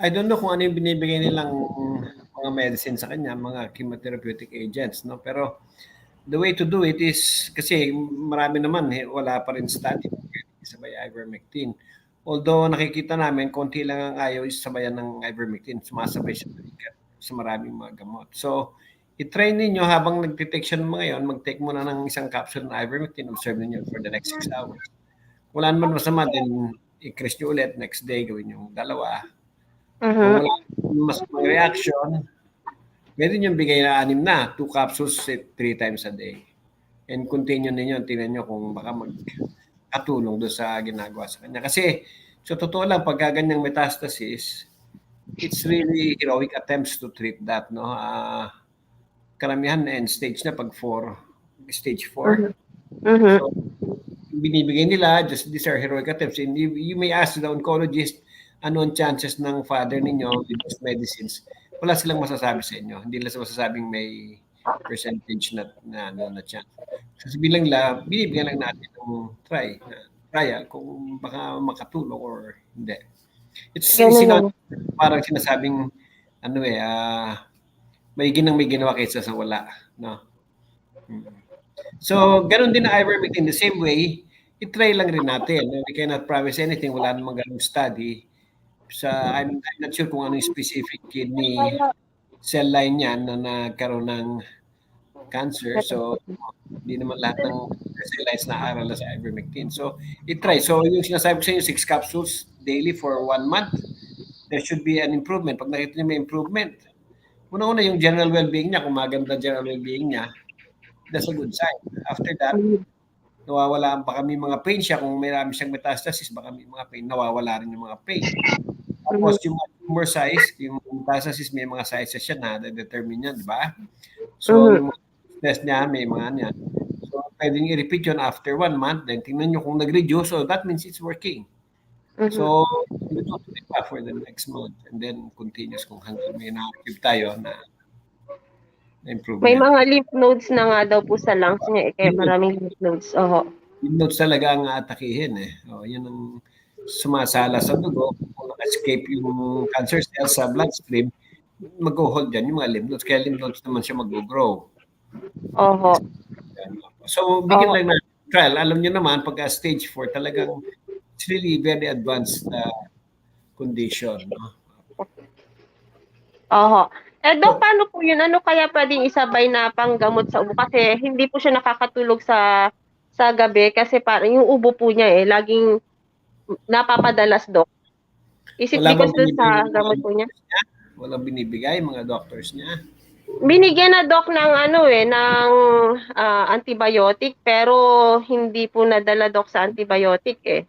I don't know kung ano yung binibigay nilang mga medicine sa kanya, mga chemotherapeutic agents, no? Pero the way to do it is, kasi marami naman, wala pa rin study sabay ivermectin. Although nakikita namin, konti lang ang ayaw is sabayan ng ivermectin. Sumasabay siya sa maraming mga gamot. So, i-train ninyo habang nag-take siya ng mga yon, mag-take muna ng isang capsule ng ivermectin, observe ninyo for the next 6 hours. Wala naman masama, then i-increase nyo ulit, next day gawin yung dalawa. Kung wala masamang reaction, pwede nyo bigay na 6 na, 2 capsules 3 times a day. And continue ninyo, tingnan nyo kung baka magkatulong doon sa ginagawa sa kanya. Kasi, sa totoo lang, pagka ganyang metastasis, it's really heroic attempts to treat that, no? Karamihan end stage na pag stage 4. So, binibigay nila, just these are heroic attempts. And you may ask the oncologist, ano ang chances ng father ninyo with those medicines? Wala silang masasabi sa inyo. Hindi lang masasabing may percentage na chance. Sasabihin lang, binibigyan lang natin ng trial kung baka makatulong or hindi. It's parang sinasabing may ginawa kaysa sa wala, no? So, ganun din na ivermectin. The same way, i-try lang rin natin. We cannot promise anything. Wala namang ganung study. I'm not sure kung anong specific kidney cell line yan na nagkaroon ng cancer. So, hindi naman lahat ng cell lines na-aral na sa ivermectin. So, i-try. So, yung sinasabi ko sa inyo, 6 capsules daily for 1 month, there should be an improvement. Pag nakita niyo may improvement, una-una yung general well-being niya, kung maganda general well-being niya, that's a good sign. After that, nawawala baka may mga pain siya. Kung may marami siyang metastasis, baka may mga pain, nawawala rin yung mga pain. Tapos yung tumor size, yung metastasis, may mga sizes siya na determine yan, di ba? So, yung test niya, may mga niyan. So, pwedeng i-repeat yun after 1 month, then tingnan nyo kung nag-reduce, so that means it's working. So, you do it pa for the next month, and then continuous kung hanggang may na-achieve tayo na improvement. May mga lymph nodes na nga daw po sa lungs niya, kaya maraming lymph nodes. Lymph nodes talaga ang atakihin eh. Yun ang sumasala sa dugo. Kung naka-escape yung cancer cells sa bloodstream, mag-hold yan yung mga lymph nodes. Kaya lymph nodes naman siya mag-grow. So, bigyan lang na trial. Alam niyo naman, pagka stage 4, talagang it's really very advanced condition. No? Dok, paano po yun? Ano kaya pwedeng isabay na panggamot sa ubo? Kasi hindi po siya nakakatulog sa gabi kasi parang yung ubo po niya laging napapadalas, Dok. Is it because doon sa gamot po niya? Walang binibigay mga doctors niya. Binigyan na, Dok, ng ng antibiotic, pero hindi po nadala, Dok, sa antibiotic eh.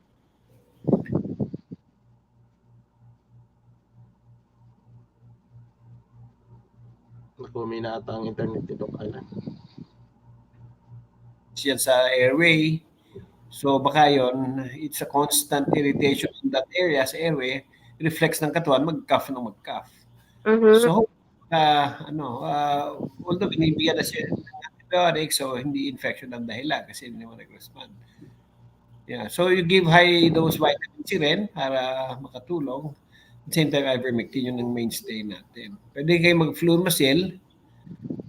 Kumina ata ang internet ni Doc Alan. Yan sa airway. So baka yon, it's a constant irritation in that area sa airway, reflex ng katawan, mag-cough ng mag-cough. So, although binibigyan na siya ng antibiotic, so hindi infection ang dahilan kasi hindi naman nag-respond. Yeah, so you give high dose vitamin C rin para makatulong. At the same time, ivermectin yun ang mainstay natin. Pwede kayo mag-flumasil,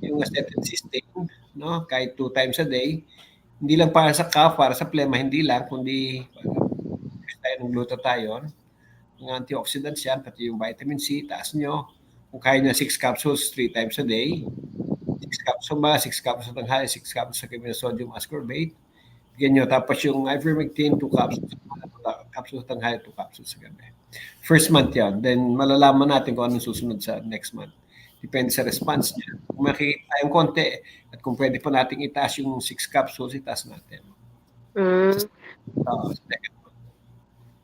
yung acetylcysteine, no? Kahit 2 times a day. Hindi lang para sa cough, para sa phlegma, hindi lang, kundi tayo ng glutathione. Yung antioxidants yan, pati yung vitamin C, taas nyo. kung kaya niya 6 capsules 3 times a day, 6 capsules ba, 6 capsules sa tanghali, 6 capsules sa gabi na sodium ascorbate, bigyan nyo. Tapos yung ivermectin, 2 capsules, 2 capsules sa tanghali, 2 capsules sa gabi. First month yan. Then malalaman natin kung anong susunod sa next month. Depende sa response niya. Kung makikita tayong konti, at kung pwede pa natin itaas yung 6 capsules, itaas natin. Mm. Second.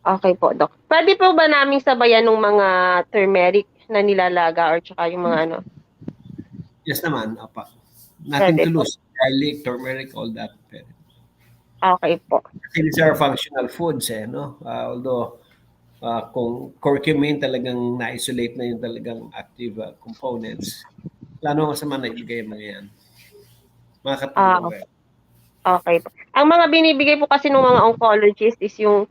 Okay po, Doc. Pwede po ba namin sabayan ng mga turmeric na nilalaga or tsaka yung mga ano? Yes naman, apa. Nothing Pwede to po. lose. Garlic, turmeric, all that. Pwede. Okay po. Kasi these are functional foods, no? Although, kung curcumin talagang na-isolate na yung talagang active components, plano masama na ibigay mga yan. Makakatulong ba? Okay po. Ang mga binibigay po kasi ng mga oncologist is yung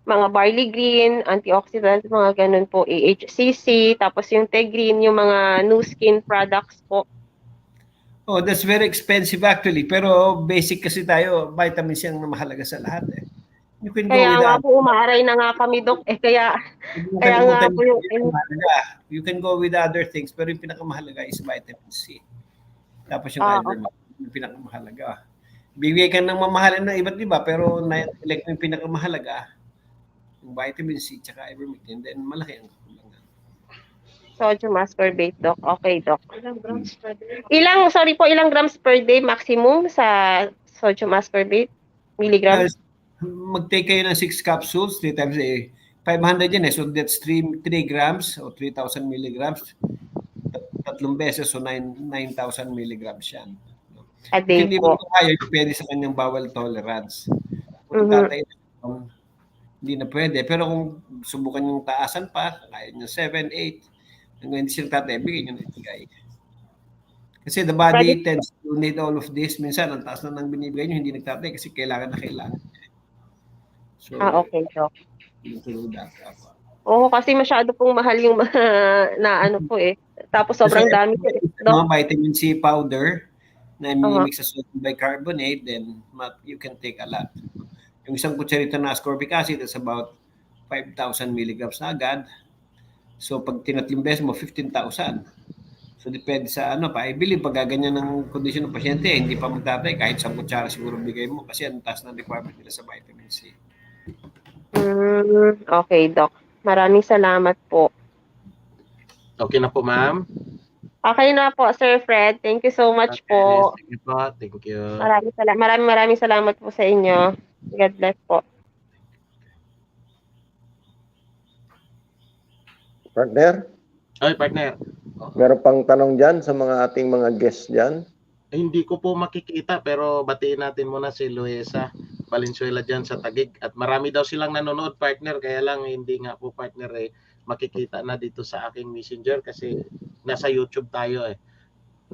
mga barley green, antioxidants, mga ganun po, AHCC, tapos yung Tegrin, yung mga new skin products po. Oh, that's very expensive actually. Pero basic kasi tayo, vitamins yung mahalaga sa lahat eh. You can go Kaya with nga that. po, umaaray na nga kami, Doc. Kaya nga po yung... You can go with other things, pero yung pinakamahalaga is vitamin C. Tapos yung ivermectin, yung pinakamahalaga. Bigay ka ng mamahalin ng iba't iba, pero na-elect yung pinakamahalaga, yung vitamin C tsaka ivermectin, then malaki ang kakulangan. Sodium ascorbate, Doc. Okay, Doc. Ilang grams per day maximum sa sodium ascorbate? Milligrams? Mag-take kayo ng 6 capsules, 3 times a day. 500 yan eh. So that's 3 grams o 3,000 milligrams. Tatlong beses, so 9,000 milligrams yan. A day hindi po. mo kaya, depende sa kanyang bowel tolerance. Kung tatay, hindi na pwede. Pero kung subukan yung taasan pa, kaya nyo 7, 8, hanggang hindi siya tatay, bigyan nyo na ibigay. Kasi the body tends to need all of this. Minsan, ang taas na nang binibigay nyo, hindi nagtatay kasi kailangan na kailangan. So, okay, Doc. that. Oo, kasi masyado pong mahal yung na ano po eh. Tapos sobrang dami po. Mga vitamin C powder na minimix sa sodium bicarbonate, then you can take a lot. Yung isang kutsarita na ascorbic acid, that's about 5,000 milligrams na agad. So, pag tinatlimbes mo, 15,000. So, depende sa ano pa. I believe, pag gaganyan ng kondisyon ng pasyente, hindi pa magtatay. Kahit isang kutsara siguro bigay mo kasi ang taas ng requirement nila sa vitamin C. Okay, Doc. Maraming salamat po. Okay na po, ma'am? Okay na po, Sir Fred. Thank you so much po. Sige po. Thank you. Maraming salamat po sa inyo. God bless po. Partner, Ay, partner. meron pang tanong dyan sa mga ating mga guests dyan. Hindi ko po makikita pero batiin natin muna si Luisa Valenzuela dyan sa Taguig. At marami daw silang nanonood, partner. Kaya lang hindi nga po, partner, makikita na dito sa aking messenger kasi nasa YouTube tayo eh.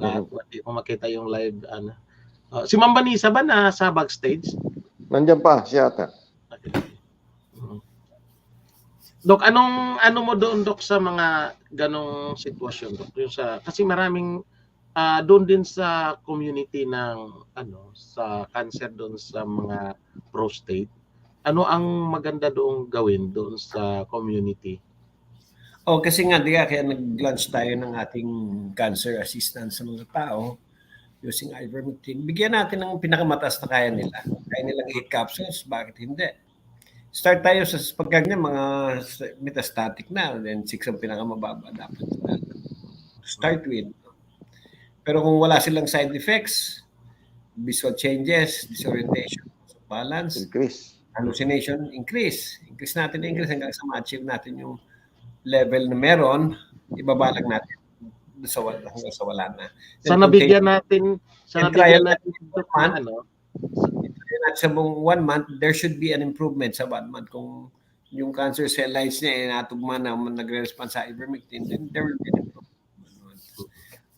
At hindi ko makita yung live. Si Ma'am Vanessa ba nasa backstage? Nandiyan pa, siya ata. Okay. Dok, ano mo doon, Dok, sa mga ganong sitwasyon, Dok? Yung kasi maraming doon din sa community ng sa cancer doon sa mga prostate. Ano ang maganda doong gawin doon sa community? Kasi nga, kaya nag-launch tayo ng ating cancer assistance sa mga tao using ivermectin. Bigyan natin ng pinakamataas na kaya nila. Kaya nilang 8 capsules, bakit hindi? Start tayo sa pagkanya mga metastatic na, then 6 ang pinakamababa dapat start with. Pero kung wala silang side effects, visual changes, disorientation, balance, hallucination, increase natin hanggang sa ma-achieve natin yung level na meron, ibabalag natin hanggang sa wala na. Sa nabigyan natin sa buong 1 month, there should be an improvement sa 1 month. Kung yung cancer cell lines niya ay natugma na nagre-respond sa ivermectin, then there will be an improvement.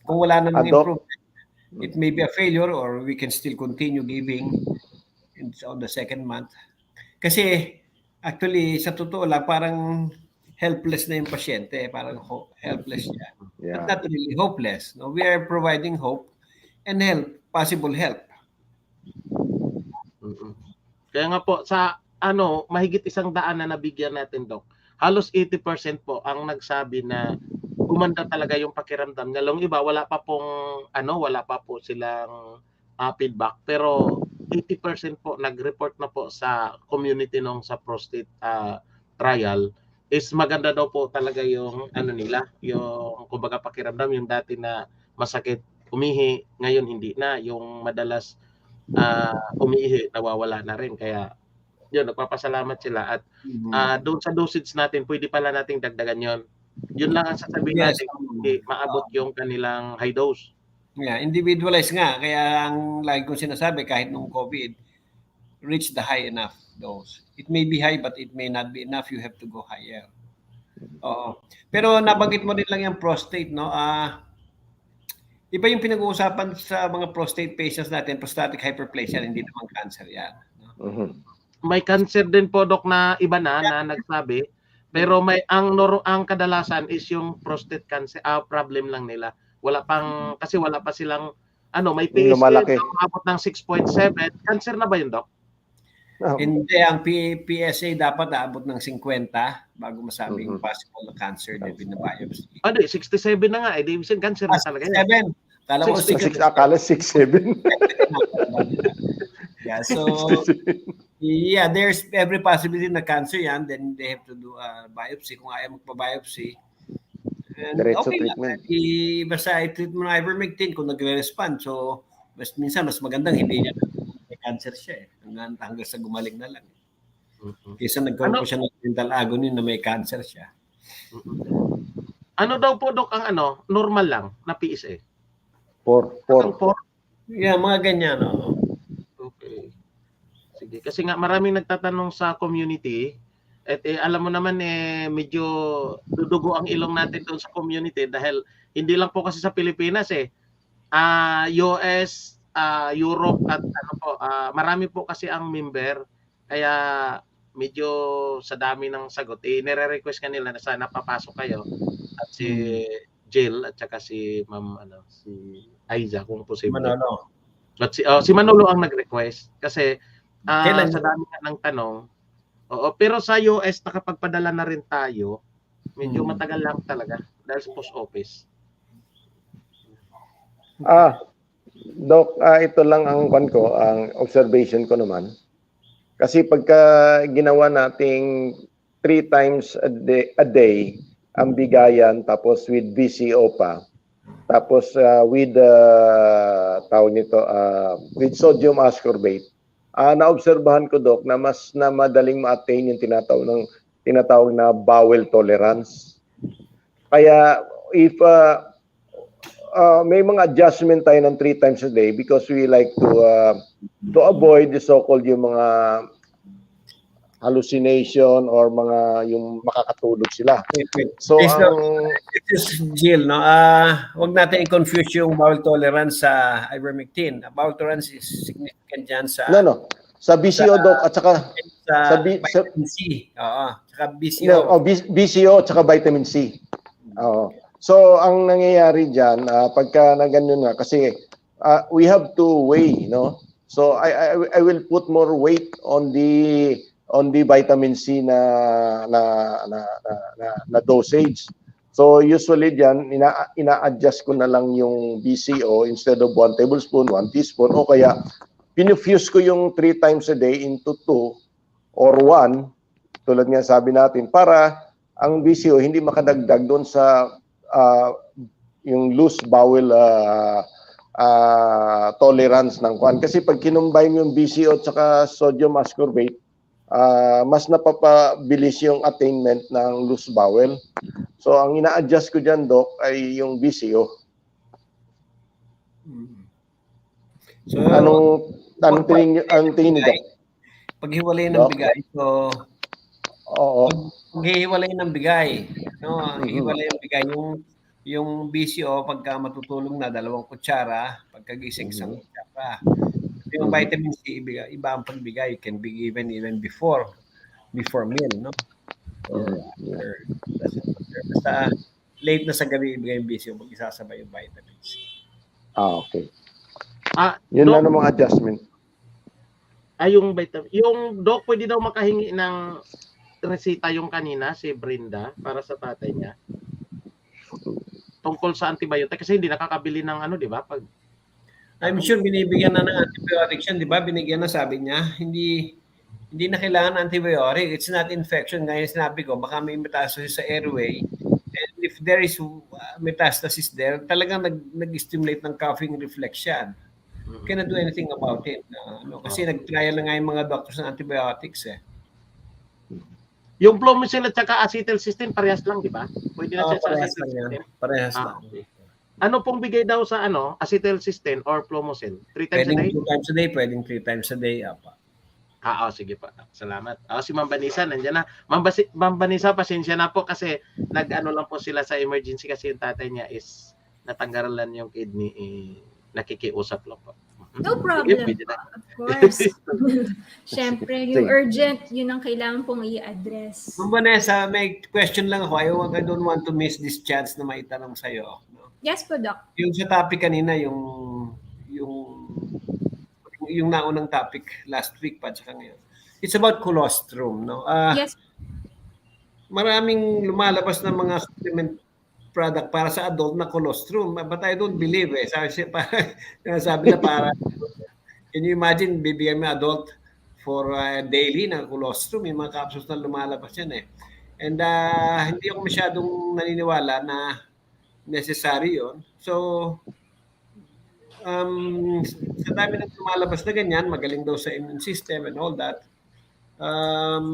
Kung wala namang improvement, it may be a failure or we can still continue giving on the 2nd month. Kasi actually, sa totoo lang, parang helpless na yung pasyente. Parang helpless siya. But not really hopeless. No? We are providing hope and help, possible help. Kaya nga po, sa mahigit 100 na nabigyan natin, Dok, halos 80% po ang nagsabi na gumanda talaga yung pakiramdam niya. Yung iba wala pa po silang feedback, pero 80% po nag-report na po sa community nung sa prostate trial is maganda daw po talaga yung nila, yung kumbaga pakiramdam, yung dati na masakit umihi, ngayon hindi na, yung madalas umiihi nawawala na rin, kaya yun, nagpapasalamat sila at doon sa dosage natin pwede pala nating dagdagan yon. Yun lang ang sasabihin Yes. natin, hindi maabot yung kanilang high dose. Yeah, individualized nga. Kaya ang lagi kong sinasabi, kahit nung COVID, reach the high enough dose. It may be high, but it may not be enough. You have to go higher. Oo. Pero nabanggit mo din lang yung prostate, no? Iba yung pinag-uusapan sa mga prostate patients natin, prostatic hyperplasia, hindi naman cancer yan. No? May cancer din po, Dok, na iba na nagsabi, pero may ang kadalasan is yung prostate cancer problem lang nila. Wala pang, kasi wala pa silang may PSA Lumalaki. na umabot ng 6.7. Cancer na ba yun, Dok? Hindi, ang PSA dapat aabot ng 50 bago masabing possible na cancer na binabiopsy. 67 na nga, di ibig cancer na talaga yan. 7. Kala ko 6. Akala 6-7. Yeah, so yeah, there's every possibility na cancer yan, then they have to do a biopsy. Kung ayaw magpa-biopsy, Diretso okay treatment. Basta i-treat mo na ivermectin kung nagre-respond. So, minsan mas magandang hindi niya may cancer siya hanggang sa gumaling na lang. Kaysa nagkaroon po siya ng mental agony na may cancer siya. Ano daw po, Dok, ang normal lang na PSA? 4. Yeah, mga ganyan. Okay. Sige, kasi nga maraming nagtatanong sa community at alam mo naman medyo dudugo ang ilong natin doon sa community dahil hindi lang po kasi sa Pilipinas US, Europe at marami po kasi ang member, kaya medyo sa dami ng sagot nire-request kanila na sana papasok kayo at si Jill at saka si Ma'am si Aiza kung posible. Manolo. But si Manolo ang nag-request kasi Kailan sa dami ng tanong. Oo, pero sa US nakapagpadala na rin tayo. Medyo matagal lang talaga dahil sa post office. Doc, ito lang ang observation ko naman. Kasi pagka ginawa nating 3 times a day ang bigayan, tapos with VCO pa, tapos with tawag nito with sodium ascorbate, naobserbahan ko, Doc, na mas na madaling ma-attain yung tinatawag na bowel tolerance. Kaya if may mga adjustment tayo ng 3 times a day because we like to avoid the so-called yung mga hallucination or mga yung makakatulog sila. So this is Jill, no? Wag natin i-confuse yung bowel tolerance sa ivermectin. Bowel tolerance is significant dyan sa sa BCO, Doc, at saka sa vitamin C. Oo, saka BCO. BCO at saka vitamin C. Oo. So ang nangyayari diyan pagka na ganyan nga kasi we have to weigh, no? So I will put more weight on the vitamin C na dosage. So usually diyan ina-adjust ko na lang yung BCO instead of 1 tablespoon, 1 teaspoon, o kaya pinufuse ko yung 3 times a day into 2 or 1, tulad nga sabi natin, para ang BCO hindi makadagdag doon sa yung loose bowel tolerance ng kwan. Kasi pag kinumbine yung BCO at saka sodium ascorbate, mas napapabilis yung attainment ng loose bowel. So ang ina-adjust ko dyan, Doc, ay yung BCO. So, anong tingin niyo, Doc? Paghiwalay ng bigay. So, paghiwalay ng bigay. No, hiwalay ng bigay. Yung BCO, pagka matutulog na, 2 kutsara. Pagkagising, 1 kutsara. Yung vitamin C, iba ang pagbigay. It can be given even before meal, no? Or after. Basta late na sa gabi, ibigay yung BCO, mag-isasabay yung vitamin C. Okay. Yun lang namang adjustment. Yung vitamin. Yung Doc, pwede daw makahingi ng resita yung kanina, si Brenda, para sa tatay niya. tungkol sa antibiotic kasi hindi nakakabili ng ano, di ba? Pag I'm sure binibigyan na ng antibiotics yan, di ba? Binigyan na, sabi niya. Hindi na kailangan ng antibiotic. It's not infection. Gaya sinabi ko, baka may metastasis sa airway. And if there is metastasis there, talagang nag-stimulate ng coughing reflex yan. Cannot do anything about it. Kasi nag-trial na nga yung mga doctors ng antibiotics eh. yung Flumicil at saka acetylcysteine parehas lang, di ba? Pwede na siya sa Parehas lang yan. acetylcysteine. Parehas Ah, lang. okay. Ano pong bigay daw sa acetylcysteine or Flumicil? 3 times a Pwedeng day? 2 times a day, pwedeng 3 times a day. Apa. Sige pa. Salamat. Si Ma'am Vanessa, nandiyan na. Ma'am Vanessa, pasensya na po kasi nag-ano lang po sila sa emergency kasi yung tatay niya is natanggalan yung kidney. Nakikiusap lang po. No Sige, problem. pwede na. Of course. Siyempre, yung urgent, yun ang kailangan pong i-address. Ma'am Vanessa, may question lang ako. I don't want to miss this chance na maitanong sa'yo. No? Yes po, Doc. Yung sa topic kanina, yung naunang topic last week pa tsaka ngayon. It's about colostrum, no? Yes. Maraming lumalabas na mga supplement product para sa adult na colostrum, but I don't believe eh. Sabi na para can you imagine bibigyan mo adult for daily na colostrum, yung mga capsules na lumalabas yan eh. And hindi ako masyadong naniniwala na necessary yon. So sa dami ng lumalabas na ganyan, magaling daw sa immune system and all that,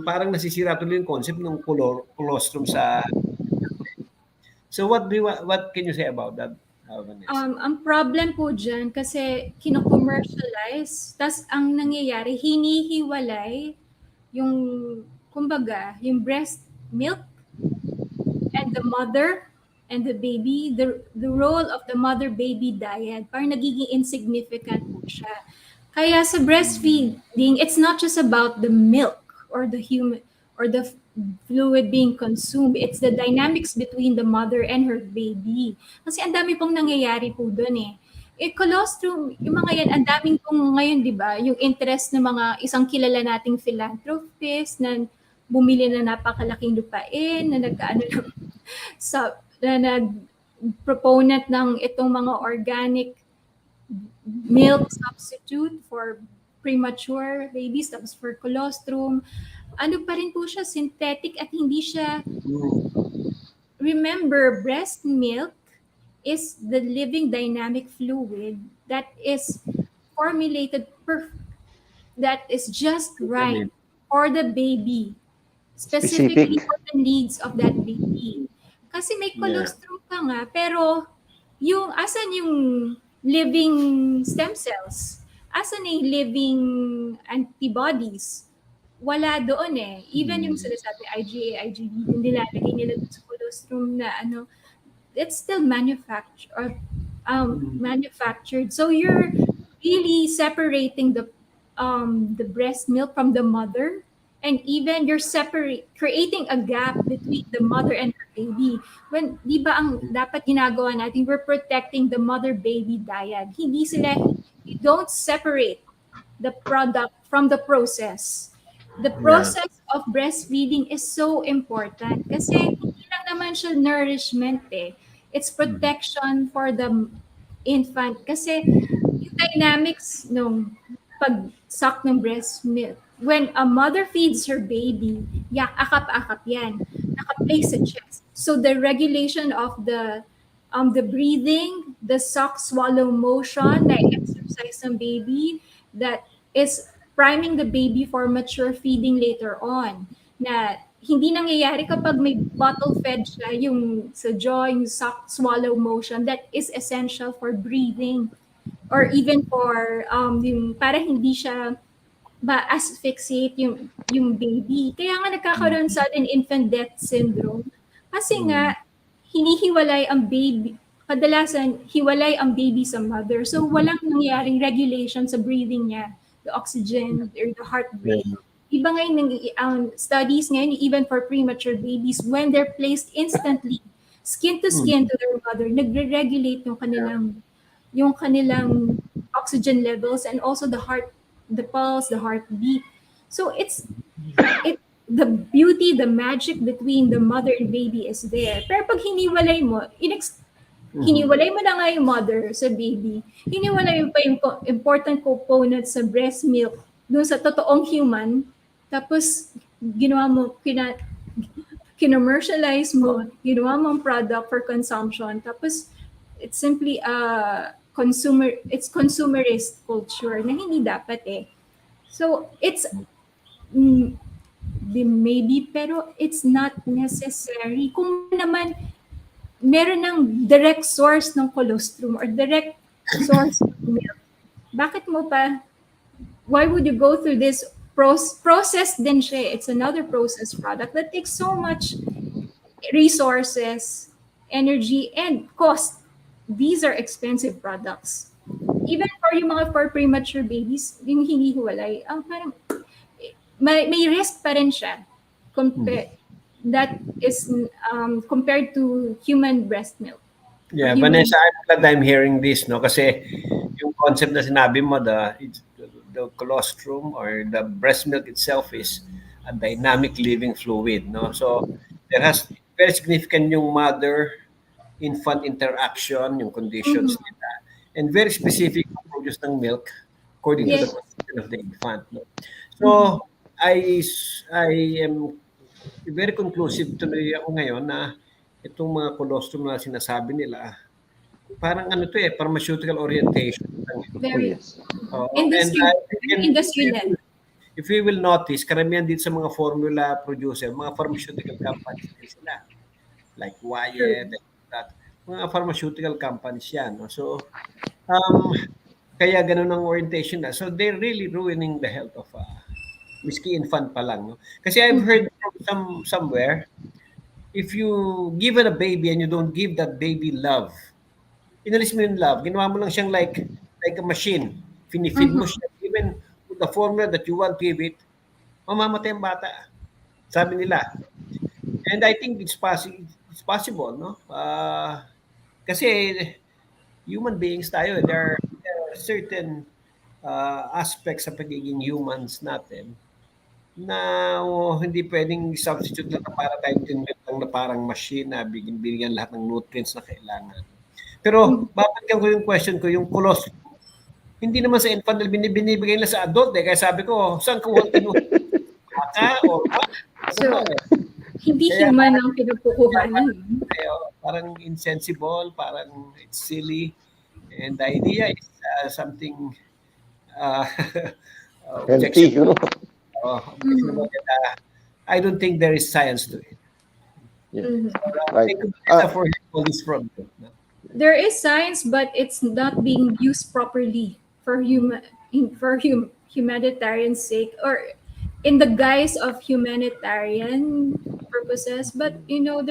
parang nasisira tuloy yung concept ng colostrum sa. So what can you say about that, Vanessa? Ang problem po dyan kasi kino-commercialize, tas ang nangyayari, hinihiwalay yung, kumbaga, yung breast milk and the mother and the baby, the role of the mother-baby diet, parang nagiging insignificant po siya. Kaya sa breastfeeding, it's not just about the milk or the human or the fluid being consumed. It's the dynamics between the mother and her baby. Kasi ang dami pong nangyayari po doon eh. Colostrum, yung mga yan, ang daming pong ngayon, di ba, yung interest ng mga isang kilala nating philanthropist na bumili na napakalaking lupain, na nag-proponent ng itong mga organic milk substitute for premature babies, tapos for colostrum. Ano pa rin po siya, synthetic at hindi siya, remember, breast milk is the living dynamic fluid that is formulated that is just right for the baby, specifically for the needs of that baby. Kasi may colostrum ka nga, pero yung asan yung living stem cells? Asan yung living antibodies? Wala doon eh. Even yung sinasabi IgA, IgB, nilalagay nila sa colostrum na it's still manufactured. So you're really separating the breast milk from the mother, and even you're creating a gap between the mother and her baby. When di ba ang dapat ginagawa natin, we're protecting the mother-baby diet. You don't separate the product from the process. The process of breastfeeding is so important kasi hindi lang naman siya nourishment eh. It's protection for the infant kasi yung dynamics nung pag-suck ng breast milk. When a mother feeds her baby, akap-akap yan. Nakaplay sa chest. So the regulation of the breathing, the suck-swallow motion, na exercise ng baby, that is priming the baby for mature feeding later on. Na hindi nangyayari kapag may bottle-fed siya, yung sa jaw, yung suck-swallow motion, that is essential for breathing. Or even for, yung, para hindi siya asphyxiate yung baby. Kaya nga nagkakaroon sudden infant death syndrome. Kasi nga, hinihiwalay ang baby. Kadalasan, hiwalay ang baby sa mother. So, walang nangyaring regulation sa breathing niya, the oxygen or the heart rate. Iba ngayon ang studies ngayon, even for premature babies, when they're placed instantly, skin to skin to their mother, nagre-regulate yung kanilang oxygen levels and also the pulse, the heartbeat. So the beauty, the magic between the mother and baby is there. Pero pag hiniwalay mo, hiniwalay mo na nga yung mother sa baby, hiniwalay mo pa yung important component sa breast milk dun sa totoong human, tapos ginawa mo, kinomercialize mo, ginawa mong product for consumption, tapos it's simply it's consumerist culture na hindi dapat eh. So it's maybe, pero it's not necessary. Kung naman meron ng direct source ng colostrum or direct source ng milk, bakit mo pa, why would you go through this process din siya? It's another processed product that takes so much resources, energy, and cost. These are expensive products. Even for yung mga for premature babies, yung hinihiwalay, parang may risk pa rin siya. That is compared to human breast milk. Yeah, Vanessa, I'm glad I'm hearing this, no? Kasi yung concept na sinabi mo, the colostrum or the breast milk itself is a dynamic living fluid, no? So there has very significant yung mother-infant interaction, yung conditions nila, and very specific ang produce ng milk according to the condition of the infant, no? So I am very conclusive tuloy ako ngayon na itong mga colostrum na sinasabi nila, parang ano to pharmaceutical orientation. Very industry. If we will notice, karamihan dito sa mga formula producer, mga pharmaceutical companies din sila. Like Wyeth, that, mga pharmaceutical companies yan. No? So, kaya ganun ang orientation na. So, they're really ruining the health of miski infant pa lang. No? Kasi I've heard from somewhere, if you give a baby and you don't give that baby love, inalis mo yung love, ginawa mo lang siyang like a machine. Finifeed mo siya. Even with the formula that you want to give it, mamamatay ang bata. Sabi nila. And I think it's possible, no? Kasi human beings tayo. There are certain aspects sa pagiging humans natin na hindi pwedeng substitute na para tayong tinwet na parang machine na binigyan lahat ng nutrients na kailangan. Pero babalikan ko yung question ko, yung colostrum, hindi naman sa infant binibigay nila sa adult Kaya sabi ko, saan ko kinuha? Baka o what? So, hindi human ang pinupukuhanan. Parang insensible, parang it's silly. And the idea is something healthy, you know? I don't think there is science to it. Yeah. Thank you for all this problem. There is science, but it's not being used properly for humanitarian sake or in the guise of humanitarian purposes. But it's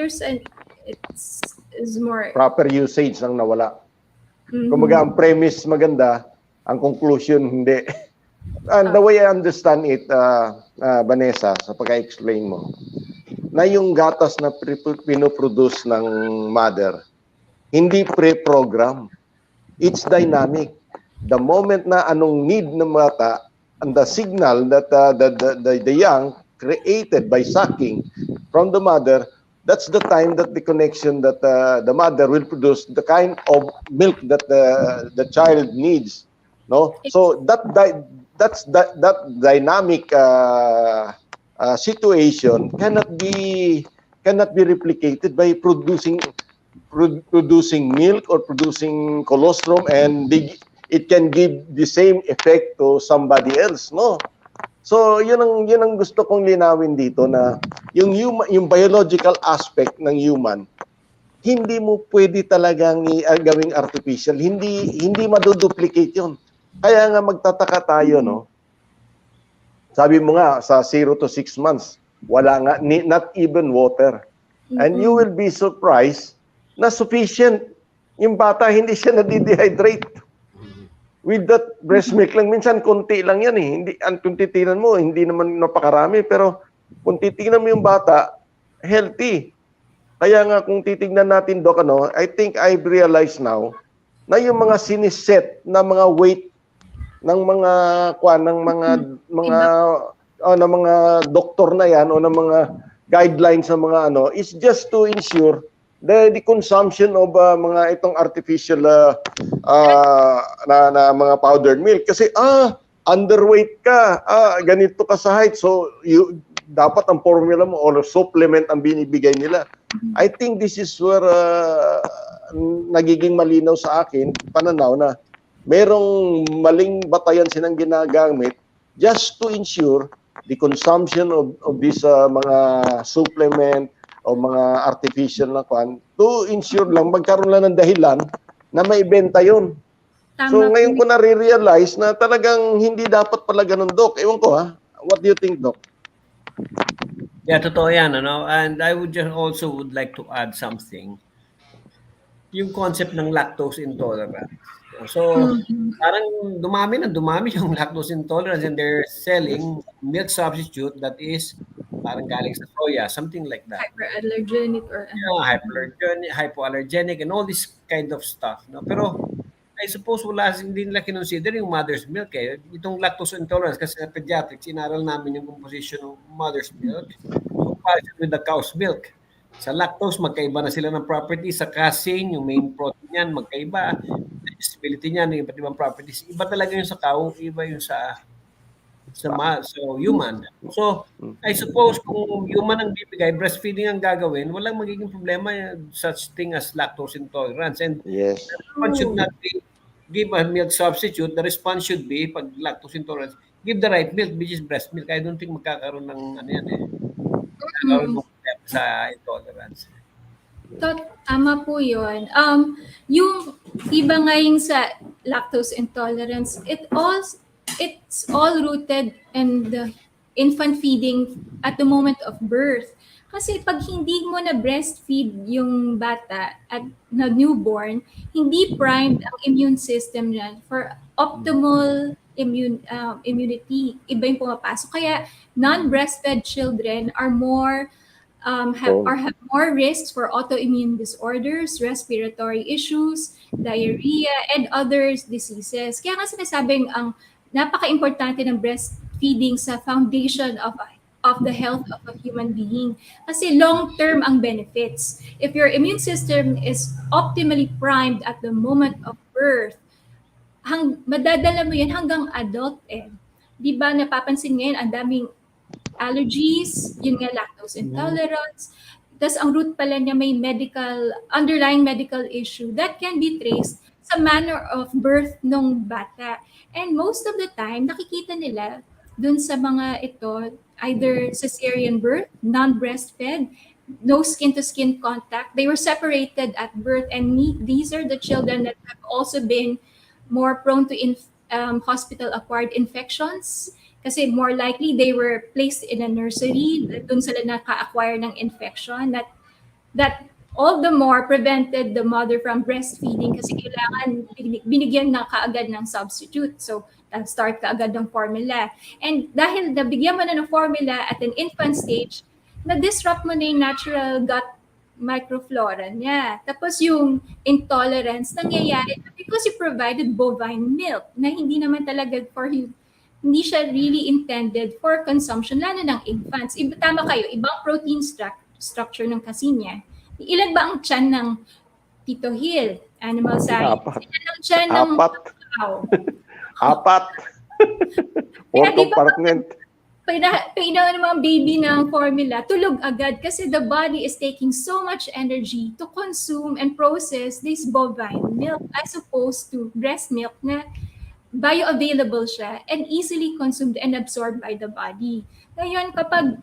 more proper usage ang nawala. Kumaga ang premise maganda, ang conclusion hindi. And the way I understand it, Vanessa, sa pagka-explain mo, na yung gatas na pinoproduce ng mother, hindi pre-program. It's dynamic. The moment na anong need ng bata, and the signal that the young created by sucking from the mother, that's the time that the connection that the mother will produce the kind of milk that the child needs. No, so that dynamic situation cannot be replicated by producing milk or producing colostrum, and it can give the same effect to somebody else, no? So yun ang gusto kong linawin dito, na yung biological aspect ng human, hindi mo pwede talagang gawing artificial, hindi maduduplicate yun. Kaya nga magtataka tayo, no? Sabi mo nga, sa 0 to 6 months, wala nga, not even water. And you will be surprised na sufficient. Yung bata, hindi siya nadidehydrate. With that breast milk lang, minsan konti lang yan eh. Hindi, kung titignan mo, hindi naman napakarami, pero kung titignan mo yung bata, healthy. Kaya nga kung titignan natin, Doc, I think I've realized now na yung mga siniset na mga weight ng mga doktor na yan o ng mga guidelines ng mga is just to ensure the consumption of mga itong artificial na mga powdered milk kasi underweight ka, ganito ka sa height, so dapat ang formula mo or supplement ang binibigay nila. I think this is where nagiging malinaw sa akin pananaw na merong maling batayan silang ginagamit just to ensure the consumption of these mga supplement o mga artificial na kwan to ensure lang magkaroon lang ng dahilan na maibenta yun. Tama So ngayon po. ko na-realize na talagang hindi dapat pala ganun, Doc. Ewan ko what do you think, Doc? Yeah, totoo yan, ano? And I would just also would like to add something. Yung concept ng lactose intolerance. So, parang dumami yung lactose intolerance and they're selling milk substitute that is parang galing sa soya, something like that. Hyperallergenic or Hypoallergenic and all this kind of stuff. No? Pero I suppose hindi nila kinonsider yung mother's milk eh. Itong lactose intolerance kasi sa pediatrics, inaral namin yung composition ng mother's milk comparison with the cow's milk. Sa lactose, magkaiba na sila ng properties. Sa casein, yung main protein niyan, magkaiba. Digestibility niyan, yung iba't ibang properties. Iba talaga yung sa cow, iba yung sa human. So, I suppose kung human ang bibigay, breastfeeding ang gagawin, walang magiging problema such thing as lactose intolerance. And Yes. the response should not be give a milk substitute. The response should be, pag lactose intolerance, give the right milk, which is breast milk. I don't think magkakaroon ng magkakaroon ng problema sa intolerance. Tama po yun. Yung iba ngayon sa lactose intolerance, it's all rooted in the infant feeding at the moment of birth. Kasi pag hindi mo na breastfeed yung bata at na newborn, hindi primed ang immune system niya for optimal immunity. Iba yung pumapasok. Kaya non-breastfed children are have more risks for autoimmune disorders, respiratory issues, diarrhea, and other diseases. Kaya nga sinasabing ang napaka-importante ng breastfeeding sa foundation of the health of a human being. Kasi long-term ang benefits. If your immune system is optimally primed at the moment of birth, madadala mo yan hanggang adulthood. Di ba napapansin ngayon ang daming allergies, yun nga lactose intolerance. Tapos ang root pala niya may underlying medical issue that can be traced sa manner of birth ng bata. And most of the time, nakikita nila dun sa mga ito, either cesarean birth, non-breastfed, no skin-to-skin contact. They were separated at birth, and these are the children that have also been more prone to hospital-acquired infections. Kasi more likely, they were placed in a nursery, dun sila naka-acquire ng infection that all the more prevented the mother from breastfeeding kasi kailangan binigyan na kaagad ng substitute. So, start ka agad ng formula. And dahil nabigyan mo na ng formula at an infant stage, na-disrupt mo na yung natural gut microflora niya. Tapos yung intolerance nangyayari because you provided bovine milk na hindi naman talaga hindi siya really intended for consumption, lalo ng infants. Tama kayo, ibang protein structure ng kasi niya. Ilan ba ang tiyan ng Tito Hill? Animal science. Ilan ang tiyan ng cow? 4 compartment. Painaw ng mga baby ng formula, tulog agad kasi the body is taking so much energy to consume and process this bovine milk as opposed to breast milk na bioavailable siya and easily consumed and absorbed by the body. Ngayon, kapag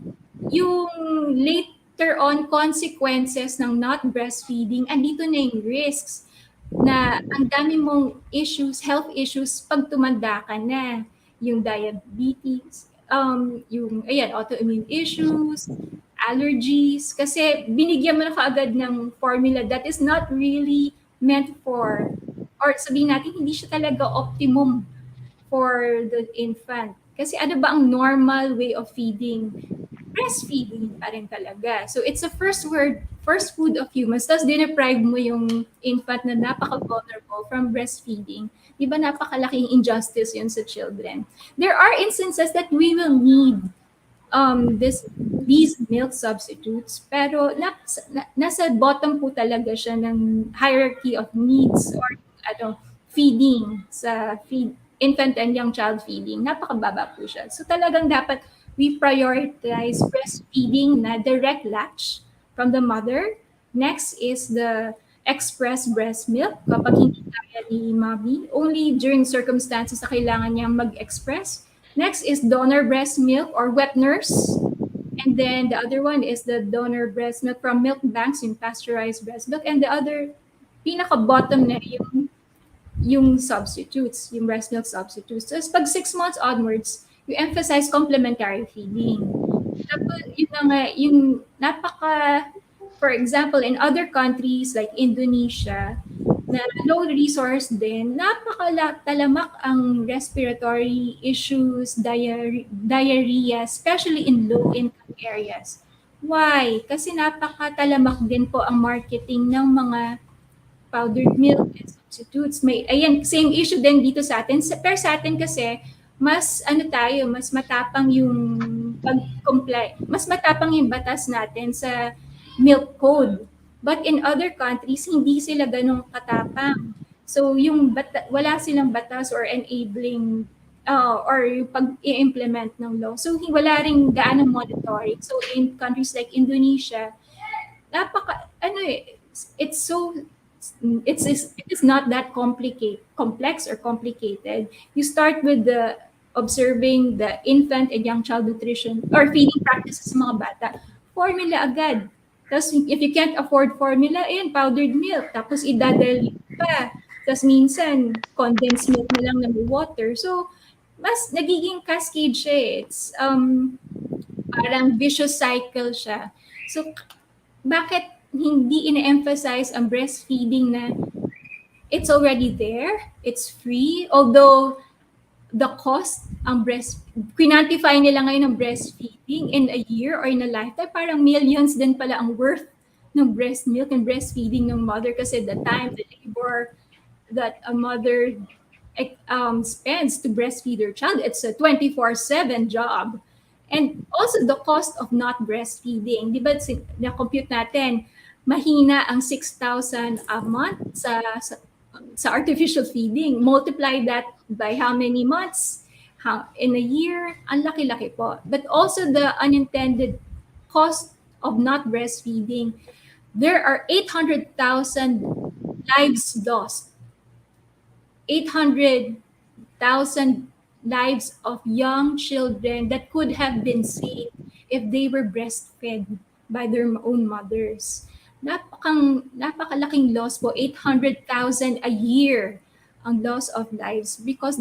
yung later on consequences ng not breastfeeding, andito na yung risks na ang dami mong health issues pag tumanda ka na. Yung diabetes, yung autoimmune issues, allergies, kasi binigyan mo na kaagad ng formula that is not really meant for, or sabihin natin, hindi siya talaga optimum for the infant. Kasi ano ba ang normal way of feeding? Breastfeeding pa rin talaga. So it's a first food of humans. Tapos dineprive mo yung infant na napaka-vulnerable from breastfeeding. Di ba napakalaking injustice yun sa children? There are instances that we will need this these milk substitutes, pero nasa bottom po talaga siya ng hierarchy of needs or ano, feeding sa infant and young child feeding. Napakababa po siya. So talagang dapat we prioritize breastfeeding na direct latch from the mother. Next is the express breast milk kapag hindi kaya ni mommy. Only during circumstances na kailangan niyang mag-express. Next is donor breast milk or wet nurse. And then the other one is the donor breast milk from milk banks, yung pasteurized breast milk. And the other, pinaka-bottom na yung substitutes, yung breast milk substitutes. So pag 6 months onwards, you emphasize complementary feeding. Tapos yun na nga, yung for example, in other countries like Indonesia, na low resource din, napakatalamak ang respiratory issues, diarrhea, especially in low-income areas. Why? Kasi napakatalamak din po ang marketing ng mga powdered milk and substitutes. Ayan, same issue din dito sa atin. Pero sa atin kasi, mas mas matapang yung pag-comply, mas matapang yung batas natin sa milk code. But in other countries, hindi sila ganun katapang. So yung wala silang batas or enabling or yung pag-i-implement ng law. So wala ring gaano monitoring. So in countries like Indonesia, it's so it is not that complex or complicated. You start with the observing the infant and young child nutrition or feeding practices sa mga bata. Formula agad. Tapos if you can't afford formula, powdered milk. Tapos idadilute pa. Tapos minsan, condensed milk na lang ng water. So, mas nagiging cascade siya eh. It's parang vicious cycle siya. So, bakit hindi ina-emphasize ang breastfeeding na it's already there, it's free, although the cost quantify nila ngayon ng breastfeeding in a year or in a lifetime, parang millions din pala ang worth ng breast milk and breastfeeding ng mother kasi the time, the labor that a mother spends to breastfeed her child, it's a 24/7 job. And also the cost of not breastfeeding. Di ba, na-compute natin, mahina ang 6,000 a month sa artificial feeding. Multiply that by how many months? In a year, ang laki-laki po. But also the unintended cost of not breastfeeding. There are 800,000 lives lost. 800,000 lives of young children that could have been saved if they were breastfed by their own mothers. Napakalaking loss po, 800,000 a year ang loss of lives because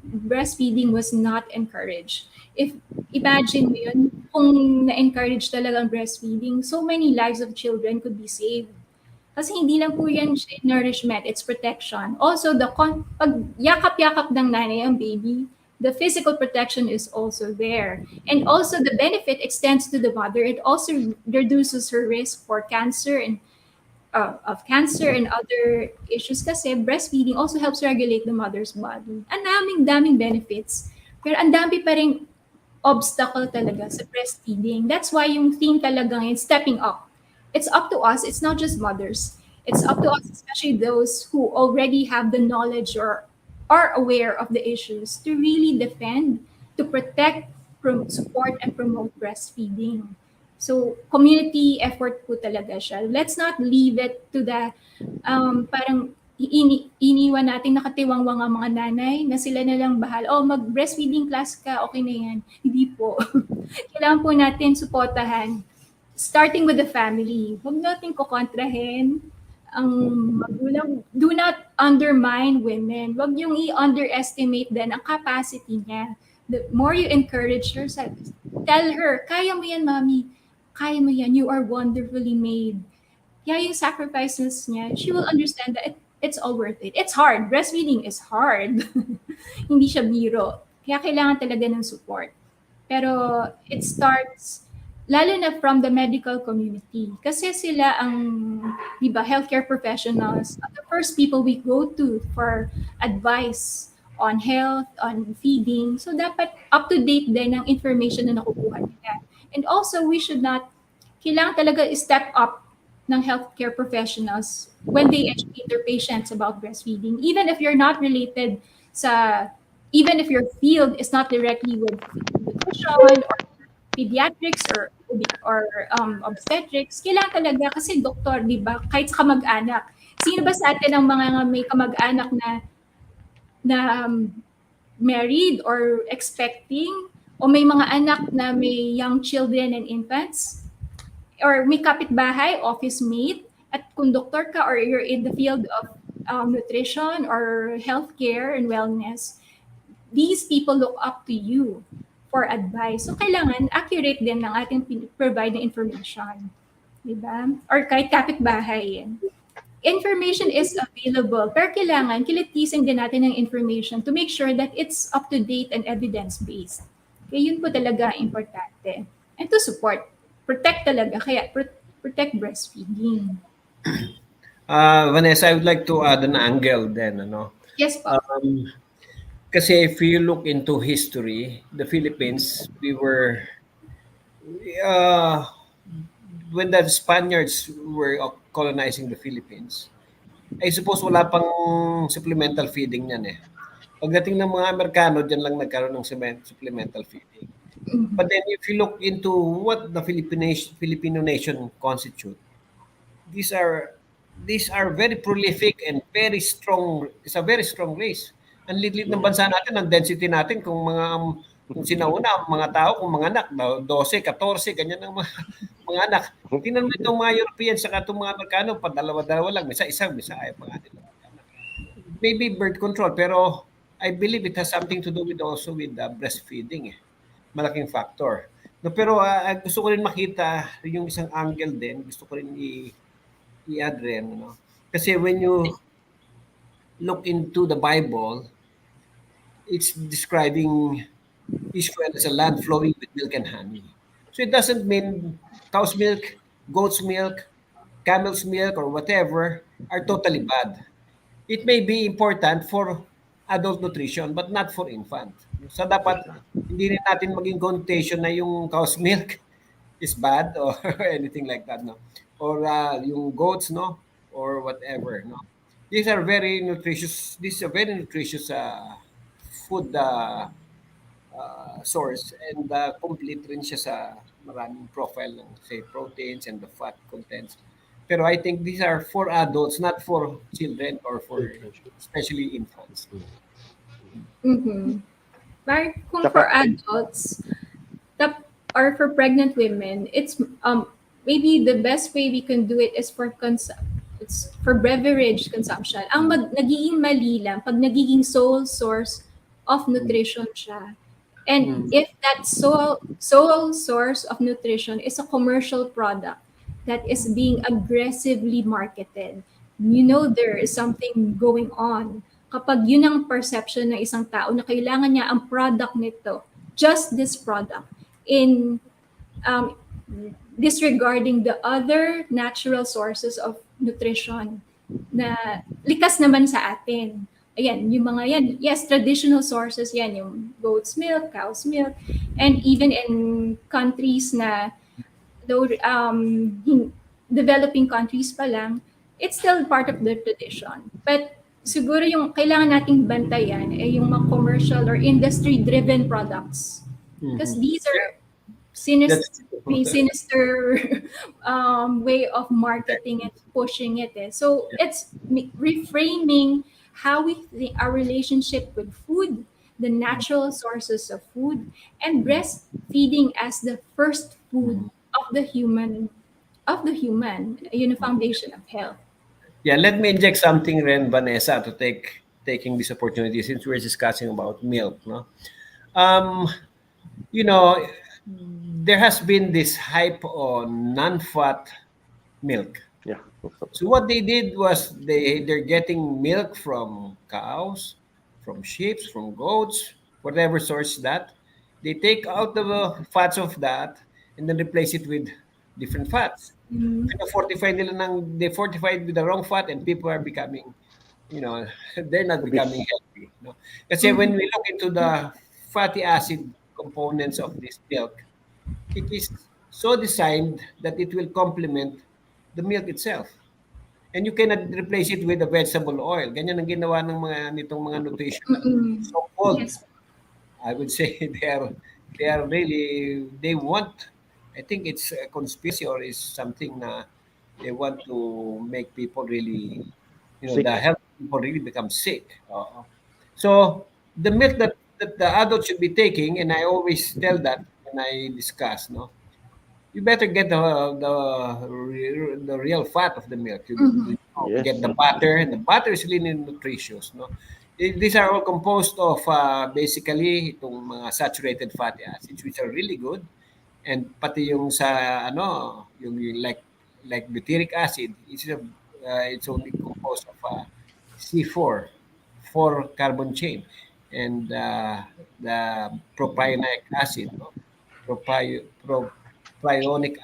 breastfeeding was not encouraged. If imagine mo yun, kung na-encourage talaga ang breastfeeding, so many lives of children could be saved. Kasi hindi lang po yan nourishment, it's protection. Also, pag yakap-yakap ng nanay ang baby, the physical protection is also there. And also the benefit extends to the mother. It also reduces her risk for cancer and of cancer and other issues kasi breastfeeding also helps regulate the mother's body. Ang daming benefits. Pero ang dami pa rin obstacle talaga sa breastfeeding. That's why yung theme talaga ngayon, stepping up. It's up to us. It's not just mothers. It's up to us, especially those who already have the knowledge or are aware of the issues to really defend, to protect, support, and promote breastfeeding. So, community effort po talaga siya. Let's not leave it to the parang iniwan natin nakatiwangwang ang mga nanay na sila na lang bahal. Oh, mag-breastfeeding class ka, okay na yan. Hindi po. Kailangan po natin suportahan. Starting with the family. Huwag natin kukontrahin ang magulang. Do not undermine women. Huwag yung i-underestimate din ang capacity niya. The more you encourage her, tell her, kaya mo yan, mommy. Kaya mo yan. You are wonderfully made. Kaya yung sacrifices niya, she will understand that it's all worth it. It's hard. Breastfeeding is hard. Hindi siya biro. Kaya kailangan talaga ng support. Pero it starts lalo na from the medical community. Kasi sila ang, healthcare professionals, the first people we go to for advice on health, on feeding. So dapat up to date din ang information na nakukuha nila. And also, we should not, kailangan talaga step up ng healthcare professionals when they educate their patients about breastfeeding. Even if you're not related sa, even if your field is not directly with nutrition or pediatrics or obstetrics, kailangan talaga kasi doktor, di ba? Kahit sa kamag-anak. Sino ba sa atin ang mga may kamag-anak na married or expecting o may mga anak na may young children and infants or may kapitbahay, office mate, at kung doktor ka or you're in the field of nutrition or healthcare and wellness, these people look up to you for advice. So, kailangan accurate din ng ating provide na information. Diba? Or kahit kapitbahay yan. Information is available, pero kailangan kilitisin din natin ng information to make sure that it's up to date and evidence-based. Kaya yun po talaga importante. And to support, protect talaga, kaya protect breastfeeding. Vanessa, I would like to add an angle then, ano? Yes po. Kasi if you look into history, the Philippines, we were, when the Spaniards were colonizing the Philippines, I suppose wala pang supplemental feeding yan eh. Pagdating ng mga Amerikano, dyan lang nagkaroon ng supplemental feeding. But then if you look into what the Filipino nation constitute, these are very prolific and very strong. It's a very strong race. Ang lilit ng bansa natin, ang density natin, kung sinauna, mga tao, kung mga anak, 12, 14, ganyan ang mga anak. Tingnan mo itong mga Europeans, saka itong mga Amerikano, padalawa-dalawa lang, misa ayaw pa nga nila. Maybe birth control, pero I believe it has something to do with also with breastfeeding. Malaking factor. No, pero gusto ko rin makita yung isang angle din, gusto ko rin i-add rin. No? Kasi when you look into the Bible, it's describing Israel as a land flowing with milk and honey. So it doesn't mean cow's milk, goat's milk, camel's milk, or whatever are totally bad. It may be important for adult nutrition, but not for infant. So dapat hindi rin natin maging connotation na yung cow's milk is bad or anything like that, no? Or yung goats, no? Or whatever, no? These are very nutritious. This is a very nutritious food source, and complete rin siya sa maraming profile ng say proteins and the fat contents. Pero I think these are for adults, not for children or for especially infants. Like kung for adults or for pregnant women, it's maybe the best way we can do it is it's for beverage consumption. Ang nagiging mali lang pag nagiging sole source of nutrition siya. And if that sole source of nutrition is a commercial product that is being aggressively marketed, you know there is something going on. Kapag yun ang perception ng isang tao na kailangan niya ang product nito, just this product, in disregarding the other natural sources of nutrition na likas naman sa atin. Ayan, yung mga yan, yes, traditional sources yan, yung goat's milk, cow's milk, and even in countries na, though developing countries pa lang, it's still part of the tradition. But siguro yung kailangan nating bantayan ay yung mga commercial or industry-driven products. Because these are sinister way of marketing and pushing it. So it's reframing how we think our relationship with food, the natural sources of food, and breastfeeding as the first food of the human, yun ang foundation of health. Yeah, let me inject something rin, Vanessa, to taking this opportunity since we're discussing about milk. No, you know, there has been this hype on non-fat milk. Yeah. So what they did was they're getting milk from cows, from sheep, from goats, whatever source that. They take out the fats of that and then replace it with different fats. They fortified with the wrong fat and people are becoming they're not becoming healthy. No? Kasi when we look into the fatty acid components of this milk, it is so designed that it will complement the milk itself. And you cannot replace it with a vegetable oil. Ganyan ang ginawa ng mga nitong mga nutrition so-called. Yes. I would say they are really they want. I think it's a conspiracy or is something na they want to make people really, Sick. the health people really become sick. So the milk that the adults should be taking, and I always tell that when I discuss, no, you better get the real fat of the milk. Yes. Get the butter, and the butter is really nutritious. No, these are all composed of basically itong mga saturated fatty acids, which are really good, and pati yung sa yung like butyric acid, it's only composed of C4, 4 carbon chain, and the propionic acid, no? Propionic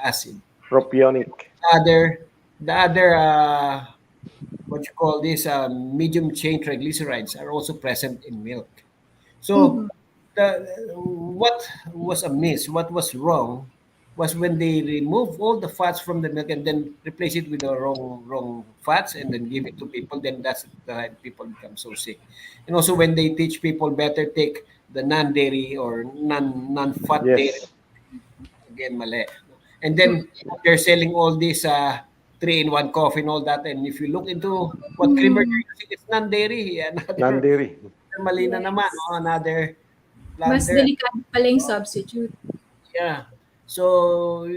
acid. Propionic. The other what you call this medium chain triglycerides are also present in milk. So what was amiss, what was wrong, was when they remove all the fats from the milk and then replace it with the wrong fats and then give it to people. Then that's the time people become so sick. And also when they teach people better take the non-dairy or non-fat dairy, Yes. again mali. And then they're selling all this 3-in-1 coffee and all that. And if you look into what creamer they're using, it's non-dairy. Non-dairy. Mali na naman, Yes. no? Another Mas blunder. delikado pala yung substitute. Yeah. So,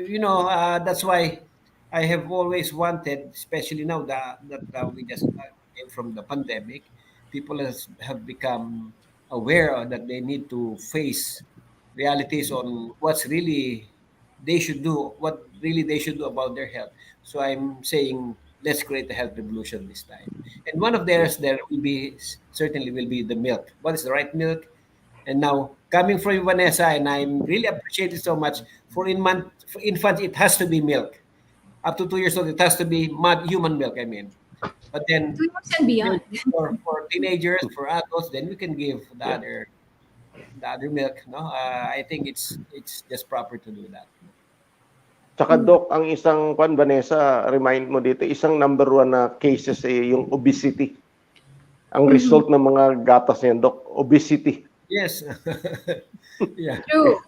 that's why I have always wanted, especially now that we just came from the pandemic, people have become aware that they need to face realities on what's really they should do, what really they should do about their health. So I'm saying, let's create a health revolution this time. And one of theirs there will be certainly will be the milk. What is the right milk? And now coming from Vanessa, and I'm really appreciate it so much. For infants, it has to be milk. Up to 2 years old, it has to be human milk. I mean, but 2 then years and beyond. for teenagers, for adults, then we can give Yeah. the other milk. No, I think it's just proper to do that. Tsaka Doc, ang isang Vanessa, remind mo dito, isang number one na cases yung obesity. Ang result ng mga gatas niyan, Doc, obesity. Yes. Yeah. True.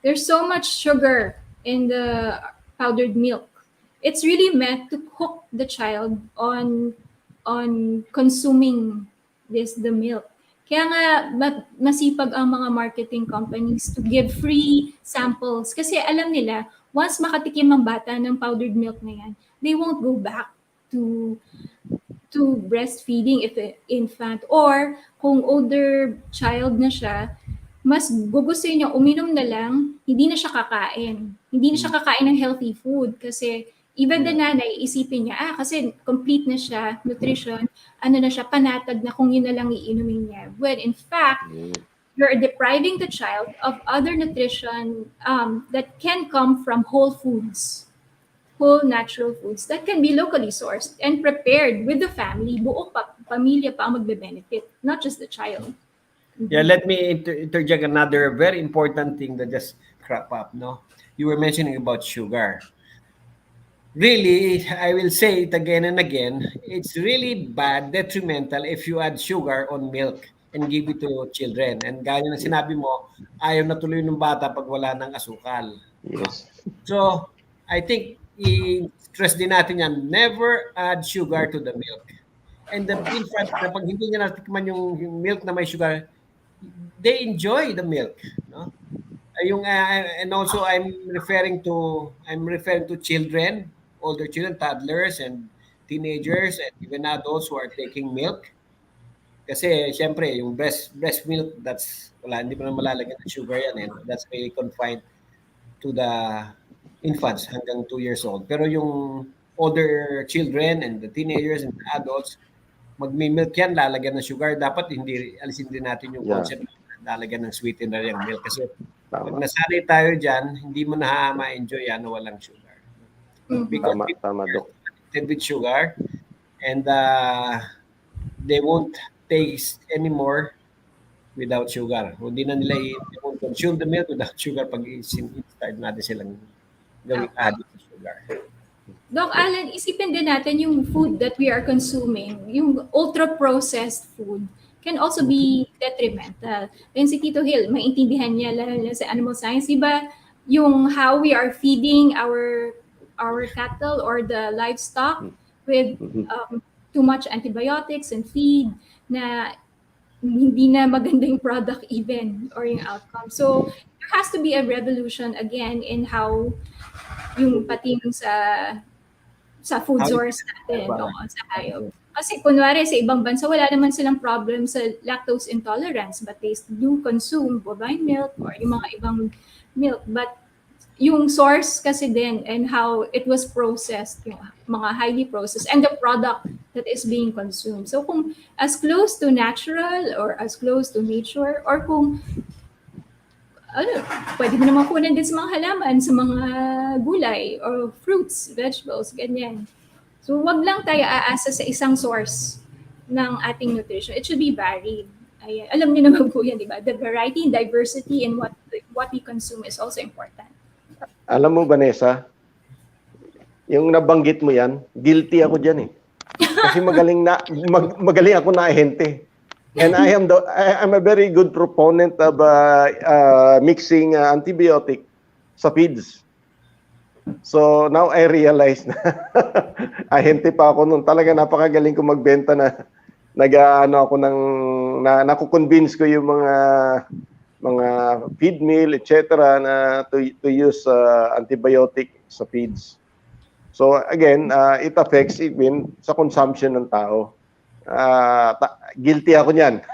There's so much sugar in the powdered milk. It's really meant to hook the child on consuming the milk. Kaya nga masipag ang mga marketing companies to give free samples kasi alam nila once makatikim ang bata ng powdered milk na yan, they won't go back to breastfeeding if infant or kung older child na siya, mas gugustuhin niya uminom na lang, hindi na siya kakain. Hindi na siya kakain ng healthy food kasi even the nanay, isipin niya, kasi complete na siya, nutrition, na siya, panatag na kung yun na lang iinumin niya. When in fact, you're depriving the child of other nutrition that can come from whole foods. Whole natural foods that can be locally sourced and prepared with the family, buong pamilya pa ang magbe-benefit, not just the child. Yeah, let me interject another very important thing that just crop up. No, you were mentioning about sugar. Really, I will say it again and again. It's really bad, detrimental if you add sugar on milk and give it to children. And gaya na sinabi mo, ayaw na tuloy ng bata pag wala ng asukal. Yes. So, I think i-stress din natin yan, never add sugar to the milk. And the infant, kapag hindi niya natikman yung milk na may sugar, they enjoy the milk, no? And also I'm referring to children, older children, toddlers and teenagers and even adults who are taking milk. Kasi syempre yung breast milk, hindi mo na malalagyan ng sugar yan, and that's really confined to the infants hanggang 2 years old. Pero yung older children and the teenagers and the adults, magmi-milk yan, lalagyan ng sugar. Dapat alisin din natin yung concept na lalagyan ng sweetener yung milk. Kasi pag nasanay tayo dyan, hindi mo na ma-enjoy yan na walang sugar. Because Tama, Doc. with sugar, and they won't taste anymore without sugar. Hindi na nila they won't consume the milk without sugar pag start natin silang gawing Tama. addict sa sugar. Doc Alan, isipin din natin yung food that we are consuming, yung ultra-processed food can also be detrimental. Then si Tito Hill, maintindihan niya lalo na sa animal science, di ba? Yung how we are feeding our cattle or the livestock with too much antibiotics and feed na hindi na maganda yung product even or yung outcome. So there has to be a revolution again in how yung pati yung sa food How you- source natin, Diba? oo, sa hayop. Kasi kunwari sa ibang bansa, wala naman silang problem sa lactose intolerance, but they do consume bovine milk or yung mga ibang milk. But yung source kasi din and how it was processed, yung mga highly processed, and the product that is being consumed. So kung as close to natural or as close to nature, or kung ano, pwede mo naman kunan din sa mga halaman, sa mga gulay or fruits, vegetables, ganyan. So wag lang tayo aasa sa isang source ng ating nutrition. It should be varied. Ay, alam niyo naman po yan, di ba? The variety and diversity in what we consume is also important. Alam mo, Vanessa, yung nabanggit mo yan, guilty ako dyan eh. Kasi magaling ako na ahente. And I'm a very good proponent of mixing antibiotic sa feeds. So now I realize na ahente pa ako noon. Talaga napakagaling ko magbenta na nag-ano ako naku-convince ko yung mga feed meal, etc. na to use antibiotic sa feeds. So again, it affects even sa consumption ng tao. Guilty ako niyan.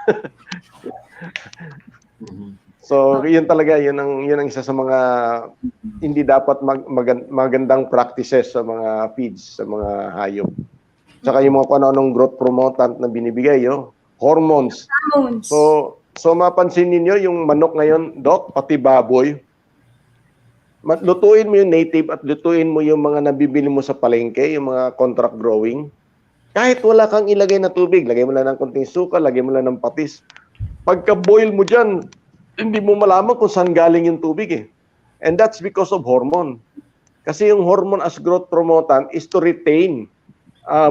So, yun talaga, yun ang isa sa mga hindi dapat magandang practices sa mga feeds, sa mga hayop. Tsaka yung mga ano-anong growth promotant na binibigay, hormones. Hormones. So mapansin niyo yung manok ngayon, Doc, pati baboy. Lutuin mo yung native at lutuin mo yung mga nabibili mo sa palengke, yung mga contract growing. Kahit wala kang ilagay na tubig, lagay mo lang ng konting suka, lagay mo lang ng patis. Pagka-boil mo dyan, hindi mo malaman kung saan galing yung tubig eh. And that's because of hormone. Kasi yung hormone as growth promotant is to retain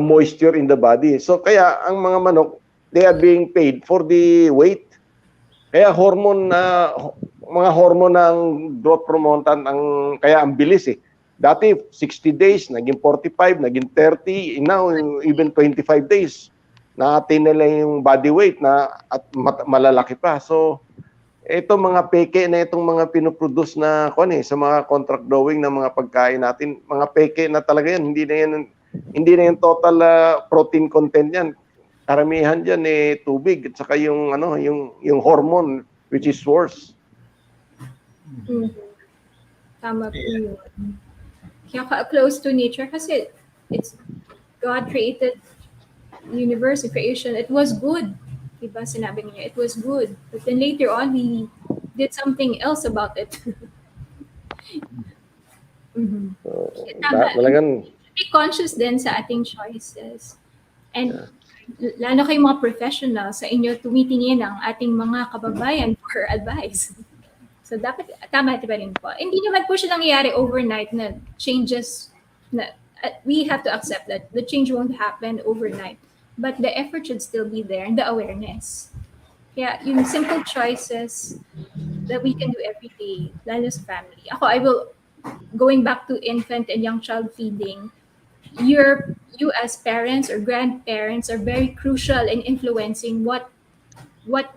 moisture in the body. So kaya ang mga manok, they are being paid for the weight. Kaya mga hormone ng growth promotant, kaya ang bilis eh. Dati, 60 days, naging 45, naging 30, now even 25 days. Na-attain nila yung body weight at malalaki pa. So, itong mga peke na itong mga pinoproduce na sa mga contract growing na mga pagkain natin, mga peke na talaga yan, hindi na yung total protein content yan. Karamihan diyan tubig at saka yung hormone which is source. Tama po yun. Kaya close to nature kasi it's God created universe and creation. It was good. Diba? Sinabi niya, it was good. But then later on, we did something else about it. So, Tama. talagang Be conscious din sa ating choices. And lalo kayong mga professional sa inyo tumitingin ang ating mga kababayan for advice. So dapat tama diba rin po. Hindi naman po siya nangyayari overnight na changes na we have to accept that the change won't happen overnight. But the effort should still be there and the awareness. Kaya yung simple choices that we can do every day, lalo sa family. Going back to infant and young child feeding, you as parents or grandparents are very crucial in influencing what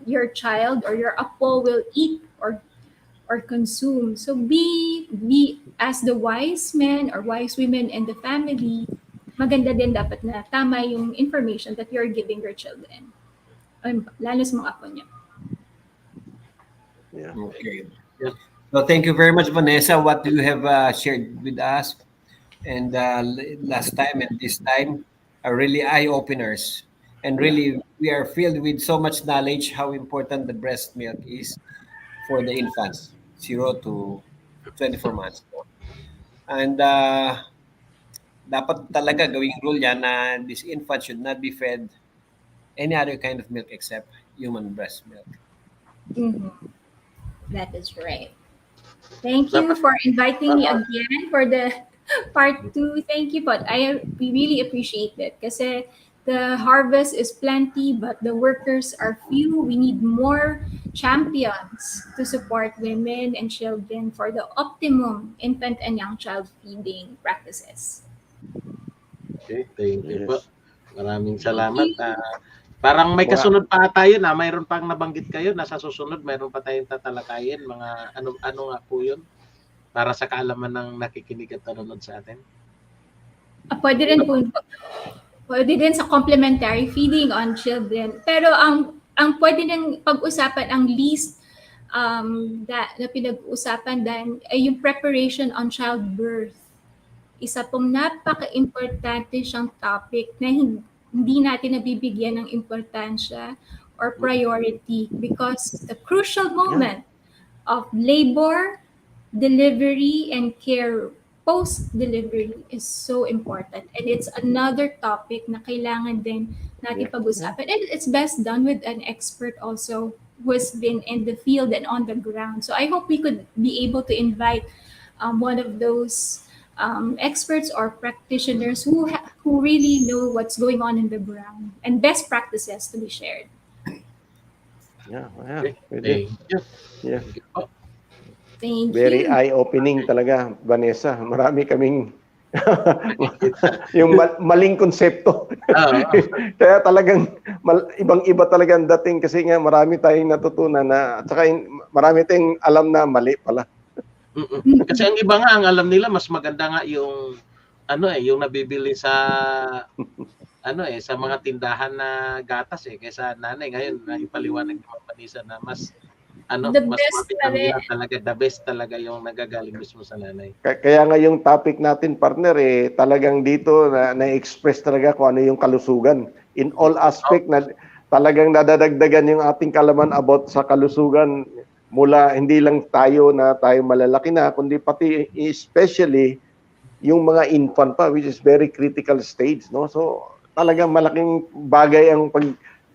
your child or your apo will eat or consume. So be as the wise men or wise women in the family, maganda din dapat na tama yung information that you're giving your children. Lalo sa mga apo niya. yeah. Okay. So thank you very much, Vanessa, what you have shared with us. And last time and this time are really eye-openers. And really, we are filled with so much knowledge how important the breast milk is for the infants, 0 to 24 months. And dapat talaga gawing rule yan na this infant should not be fed any other kind of milk except human breast milk. Mhm. That is right. Thank you Dapat for inviting me again for the part 2. Thank you, but we really appreciate it kasi the harvest is plenty, but the workers are few. We need more champions to support women and children for the optimum infant and young child feeding practices. okay, thank you po. Yes. Maraming Thank salamat. you. Parang may Mga kasunod pa tayo na mayroon pang nabanggit kayo na sa susunod mayroon pa tayong tatalakayin mga ano nga po 'yun para sa kaalaman ng nakikinig at nanonood sa atin. Pwede rin po, pwede din sa complementary feeding on children. Pero ang pwede nang pag-usapan, ang least na pinag-uusapan din ay yung preparation on childbirth. Isa pong napaka-importante siyang topic na hindi natin nabibigyan ng importansya or priority because the crucial moment of labor, delivery, and care post-delivery is so important. And it's another topic na kailangan din natin Yeah. pag-usapan. And it's best done with an expert also who has been in the field and on the ground. So I hope we could be able to invite one of those experts or practitioners who really know what's going on in the ground and best practices to be shared. Yeah, Okay, pwede. thank you. Yeah. Thank you po. Thank Very you. eye-opening talaga, Vanessa. Marami kaming Nakikita. yung maling konsepto. Oo. Kaya talagang ibang-iba talaga ang dating kasi nga marami tayong natutunan na at saka marami tayong alam na mali pala. Kasi ang iba nga ang alam nila mas maganda nga yung yung nabibili sa sa mga tindahan na gatas kaysa nanay. Ngayon naipaliwanag ni Ma'am Vanessa na mas The mas best pa rin. nila talaga, the best talaga yung nagagaling mismo sa nanay. Kaya nga yung topic natin, partner, talagang dito na-express talaga kung ano yung kalusugan. In all aspect, na talagang nadadagdagan yung ating kalaman about sa kalusugan mula hindi lang tayo malalaki na, kundi pati especially yung mga infant pa, which is very critical stage. No? So talagang malaking bagay ang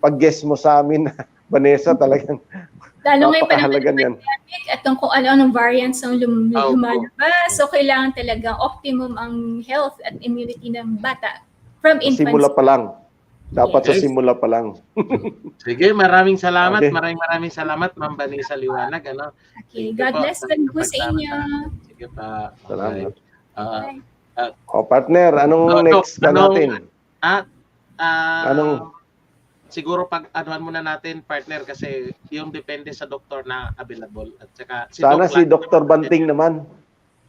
pag-guess mo sa amin, Vanessa, talagang Lalo ngayon pa naman napakahalaga ng niyan. pandemic at kung ano-anong variants ang Opo. lumalabas. So, kailangan talagang optimum ang health at immunity ng bata from Sa simula infancy. pa lang. Dapat sa Yes. simula pa lang. Sige, maraming salamat. Okay. Maraming salamat, Ma'am Vanessa Liwanag. Okay, Thank you God po bless sa din po sa pagsama inyo. Sige pa. Salamat. Bye. O partner, anong next ka natin? Anong Siguro pag-anuhan muna natin, partner, kasi yung depende sa doktor na available. At saka sana Doc si lang- Dr. Banting naman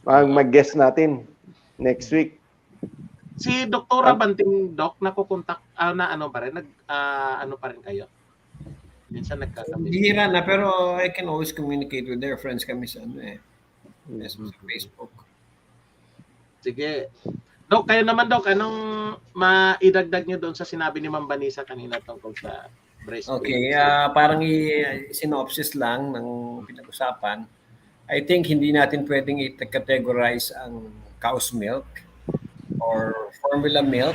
ang mag-guest natin next week. Si Doktora Banting, Doc, nakukontak, ano pa rin, ano pa rin kayo? Minsan nagkakamiss. Bihira na, pero I can always communicate with their friends kami sa sa Facebook. Sige. Doc, kayo naman, Doc, anong maidagdag nyo doon sa sinabi ni Ma'am Vanessa kanina tungkol sa breastfeeding? Okay, parang i-synopsis lang ng pinag-usapan. I think hindi natin pwedeng i-categorize ang cow's milk or formula milk.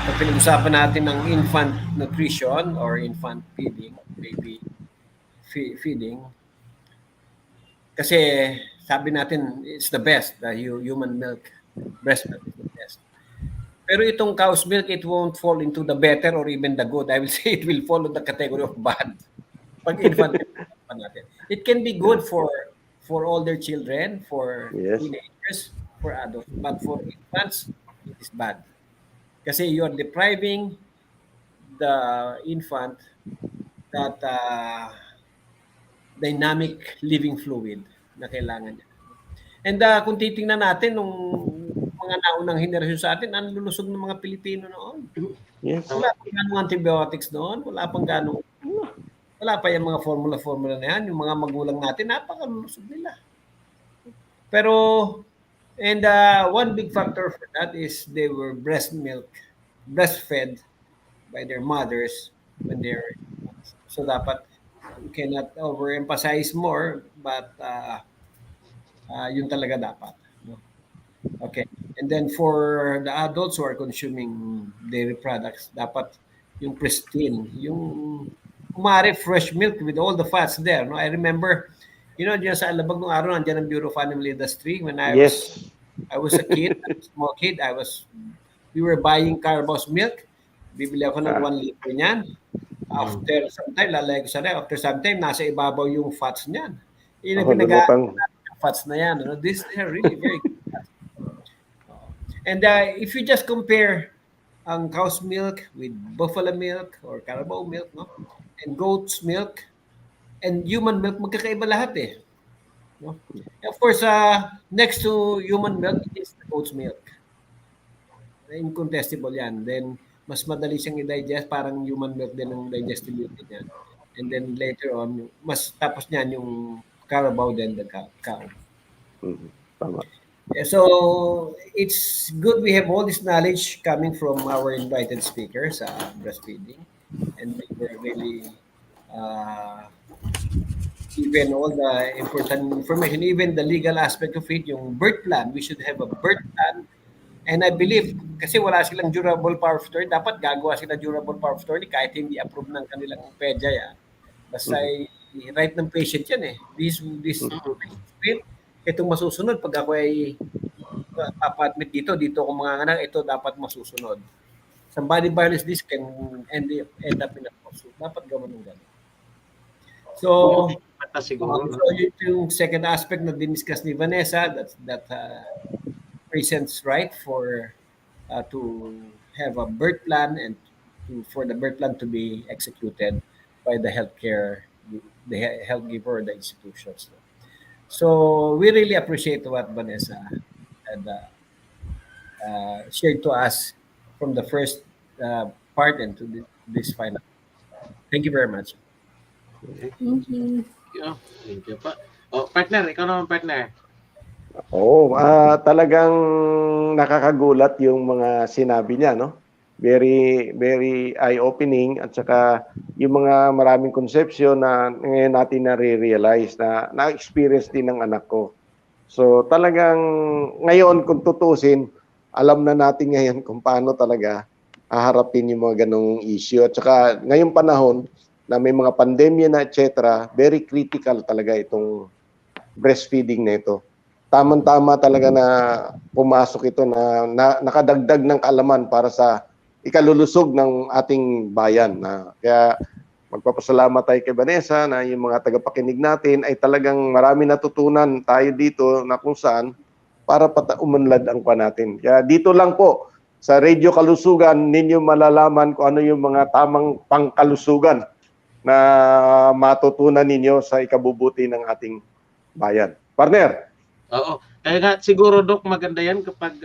Pag pinag-usapan natin ng infant nutrition or infant feeding, baby feeding, kasi sabi natin it's the best, the human milk, breast milk is the best. Pero itong cow's milk, it won't fall into the better or even the good. I will say it will fall in the category of bad. Pag infant milk natin. It can be good for older children, for Yes. teenagers, for adults. But for infants, it is bad. Kasi you are depriving the infant that dynamic living fluid na kailangan niya. And kung titingnan natin nung mga naunang henerasyon sa atin, ang lulusog ng mga Pilipino noon. Yes. Wala pang ganong antibiotics noon, wala pa yung mga formula na yan. Yung mga magulang natin, napakalulusog nila. Pero, and one big factor for that is they were breastfed by their mothers when they're so dapat you cannot overemphasize more, but yun talaga dapat. No? Okay. And then for the adults who are consuming dairy products, dapat yung pristine, yung kumare fresh milk with all the fats there. No, I remember, diyan sa Alabag nung araw, nandiyan ang Bureau of Animal Industry. When Yes. I was a kid, small kid, we were buying Carabao's milk. Bibili ako ng 1 liter niyan. After some time, lalagay ko sa ref. After some time, nasa ibabaw yung fats niyan. Yun ang Lumutang. yung fats na yan. These are really very good fats. And if you just compare ang cow's milk with buffalo milk or carabao milk, no? And goat's milk and human milk, magkakaiba lahat eh. No? Of course, next to human milk is the goat's milk. Incontestable yan. Then, mas madali siyang i-digest, parang human milk din ang digestibility niyan. And then later on, mas tapos niyan yung carabao then the cow. Tama. So, it's good we have all this knowledge coming from our invited speakers sa breastfeeding. And they were really given all the important information, even the legal aspect of it, yung birth plan. We should have a birth plan. And I believe, kasi wala silang durable power of attorney, dapat gagawa sila durable power of attorney kahit hindi approve ng kanilang PEDYA. Basta right ng patient yan eh. This itong masusunod pag ako ay papa-admit dito ako mga anak, ito dapat masusunod. Somebody violates this can end up in a lawsuit. Dapat gawin ng gano'n. So, yung second aspect na diniscuss ni Vanessa, that presents right for to have a birth plan and for the birth plan to be executed by the health giver or the institutions. So we really appreciate what Vanessa had shared to us from the first part into this final. Thank you very much. Thank you. Thank you pa. Partner, ikaw naman partner. Talagang nakakagulat yung mga sinabi niya, no? Very, very eye-opening at saka yung mga maraming conception na ngayon natin na-realize na na-experience din ng anak ko. So talagang ngayon kung tutusin, alam na natin ngayon kung paano talaga haharapin yung mga ganong issue. At saka ngayong panahon na may mga pandemya na etc., very critical talaga itong breastfeeding na ito. Tamang-tama talaga na pumasok ito na nakadagdag ng kaalaman para sa ikalulusog ng ating bayan. Kaya magpapasalamat tayo kay Vanessa na yung mga tagapakinig natin ay talagang marami natutunan tayo dito na kung saan para umunlad ang pa natin. Kaya dito lang po sa Radio Kalusugan ninyo malalaman kung ano yung mga tamang pangkalusugan na matutunan ninyo sa ikabubuti ng ating bayan. Partner. Oo. Kaya nga siguro Doc maganda yan kapag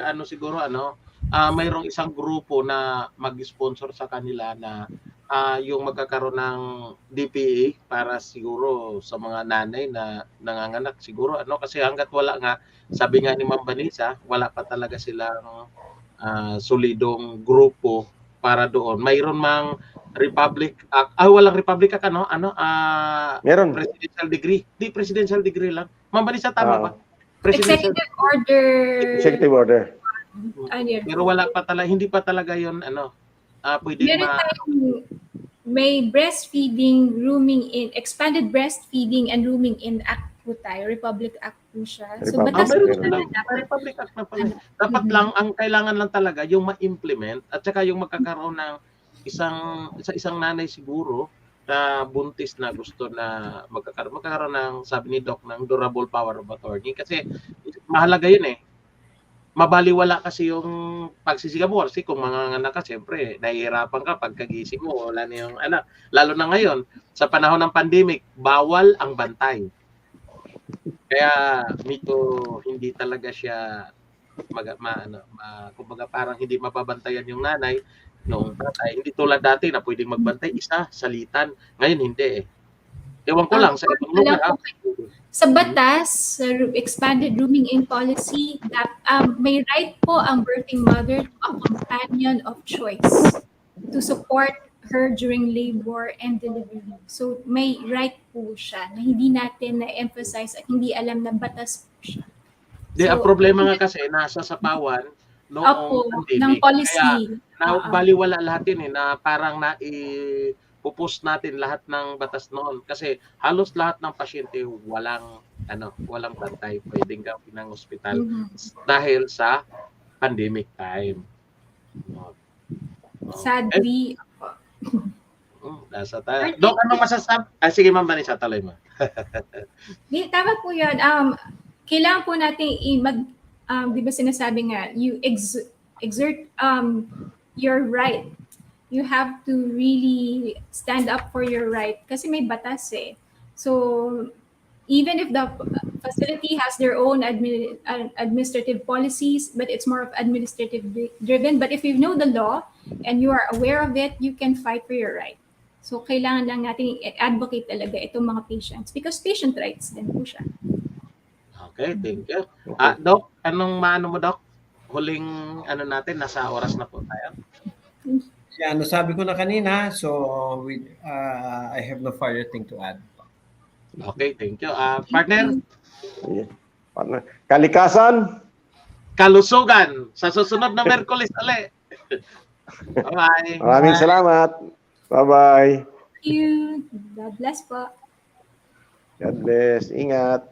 mayroong isang grupo na mag-sponsor sa kanila na yung magkakaroon ng DPA para siguro sa mga nanay na nanganganak siguro kasi hangga't wala nga sabi nga ni Ma'am Vanessa, wala pa talaga silang solidong grupo para doon. Mayroon mang Republic Act. Walang Republic Act Meron. Presidential degree. Di presidential degree lang. Ma'am Vanessa, tama ba? Executive order. Executive order. Pero wala pa talaga, hindi pa talaga 'yon pwede may breastfeeding, rooming in, expanded breastfeeding and rooming in Act po tayo, Republic Act po siya. So batas po siya Republic Act na pala. Dapat lang ang kailangan lang talaga yung ma-implement at saka yung magkakaroon ng isang nanay siguro na buntis na gusto na magkakaroon ng sabi ni Doc ng durable power of attorney kasi mahalaga yun mabaliwala kasi yung pagsisigaw mo kasi kung mga anak ka siyempre nahihirapan ka pagkagising mo wala na yung anak lalo na ngayon sa panahon ng pandemic bawal ang bantay kaya hindi talaga siya kumbaga parang hindi mababantayan yung nanay noong tatay. Hindi tulad dati na pwedeng magbantay isa, salitan. Ngayon hindi Ewan ko lang sa ibang lugar. Sa batas, sa expanded rooming in policy, may right po ang birthing mother to a companion of choice to support her during labor and delivery. So may right po siya na hindi natin na-emphasize at hindi alam na batas po siya. Ang problema nga kasi nasa sapawan noong pandemic. Ng policy. na baliwala lahat yun na parang pupus natin lahat ng batas noon kasi halos lahat ng pasyente walang bantay pwedeng gawin ng ospital dahil sa pandemic time. Sadly. Nasa tayo. Dok, anong masasabi? Sige, Ma'am Vanessa, tuloy mo. Tama po yun. Kailangan po natin di ba sinasabi nga, you exert your right. You have to really stand up for your right kasi may batas eh. So, even if the facility has their own administrative policies, but it's more of administrative driven. But if you know the law and you are aware of it, you can fight for your right. So, kailangan lang natin advocate talaga itong mga patients because patient rights din po siya. Okay, thank you. Doc, anong maano mo, Doc? Huling natin, nasa oras na po tayo. Yeah, nasabi ko na kanina, so I have no further thing to add. Okay, thank you. Partner, Partner. Kalikasan. Kalusugan sa susunod na Merkulis ulit. Bye-bye. Maraming salamat. Bye-bye. Thank you. God bless po. God bless. Ingat.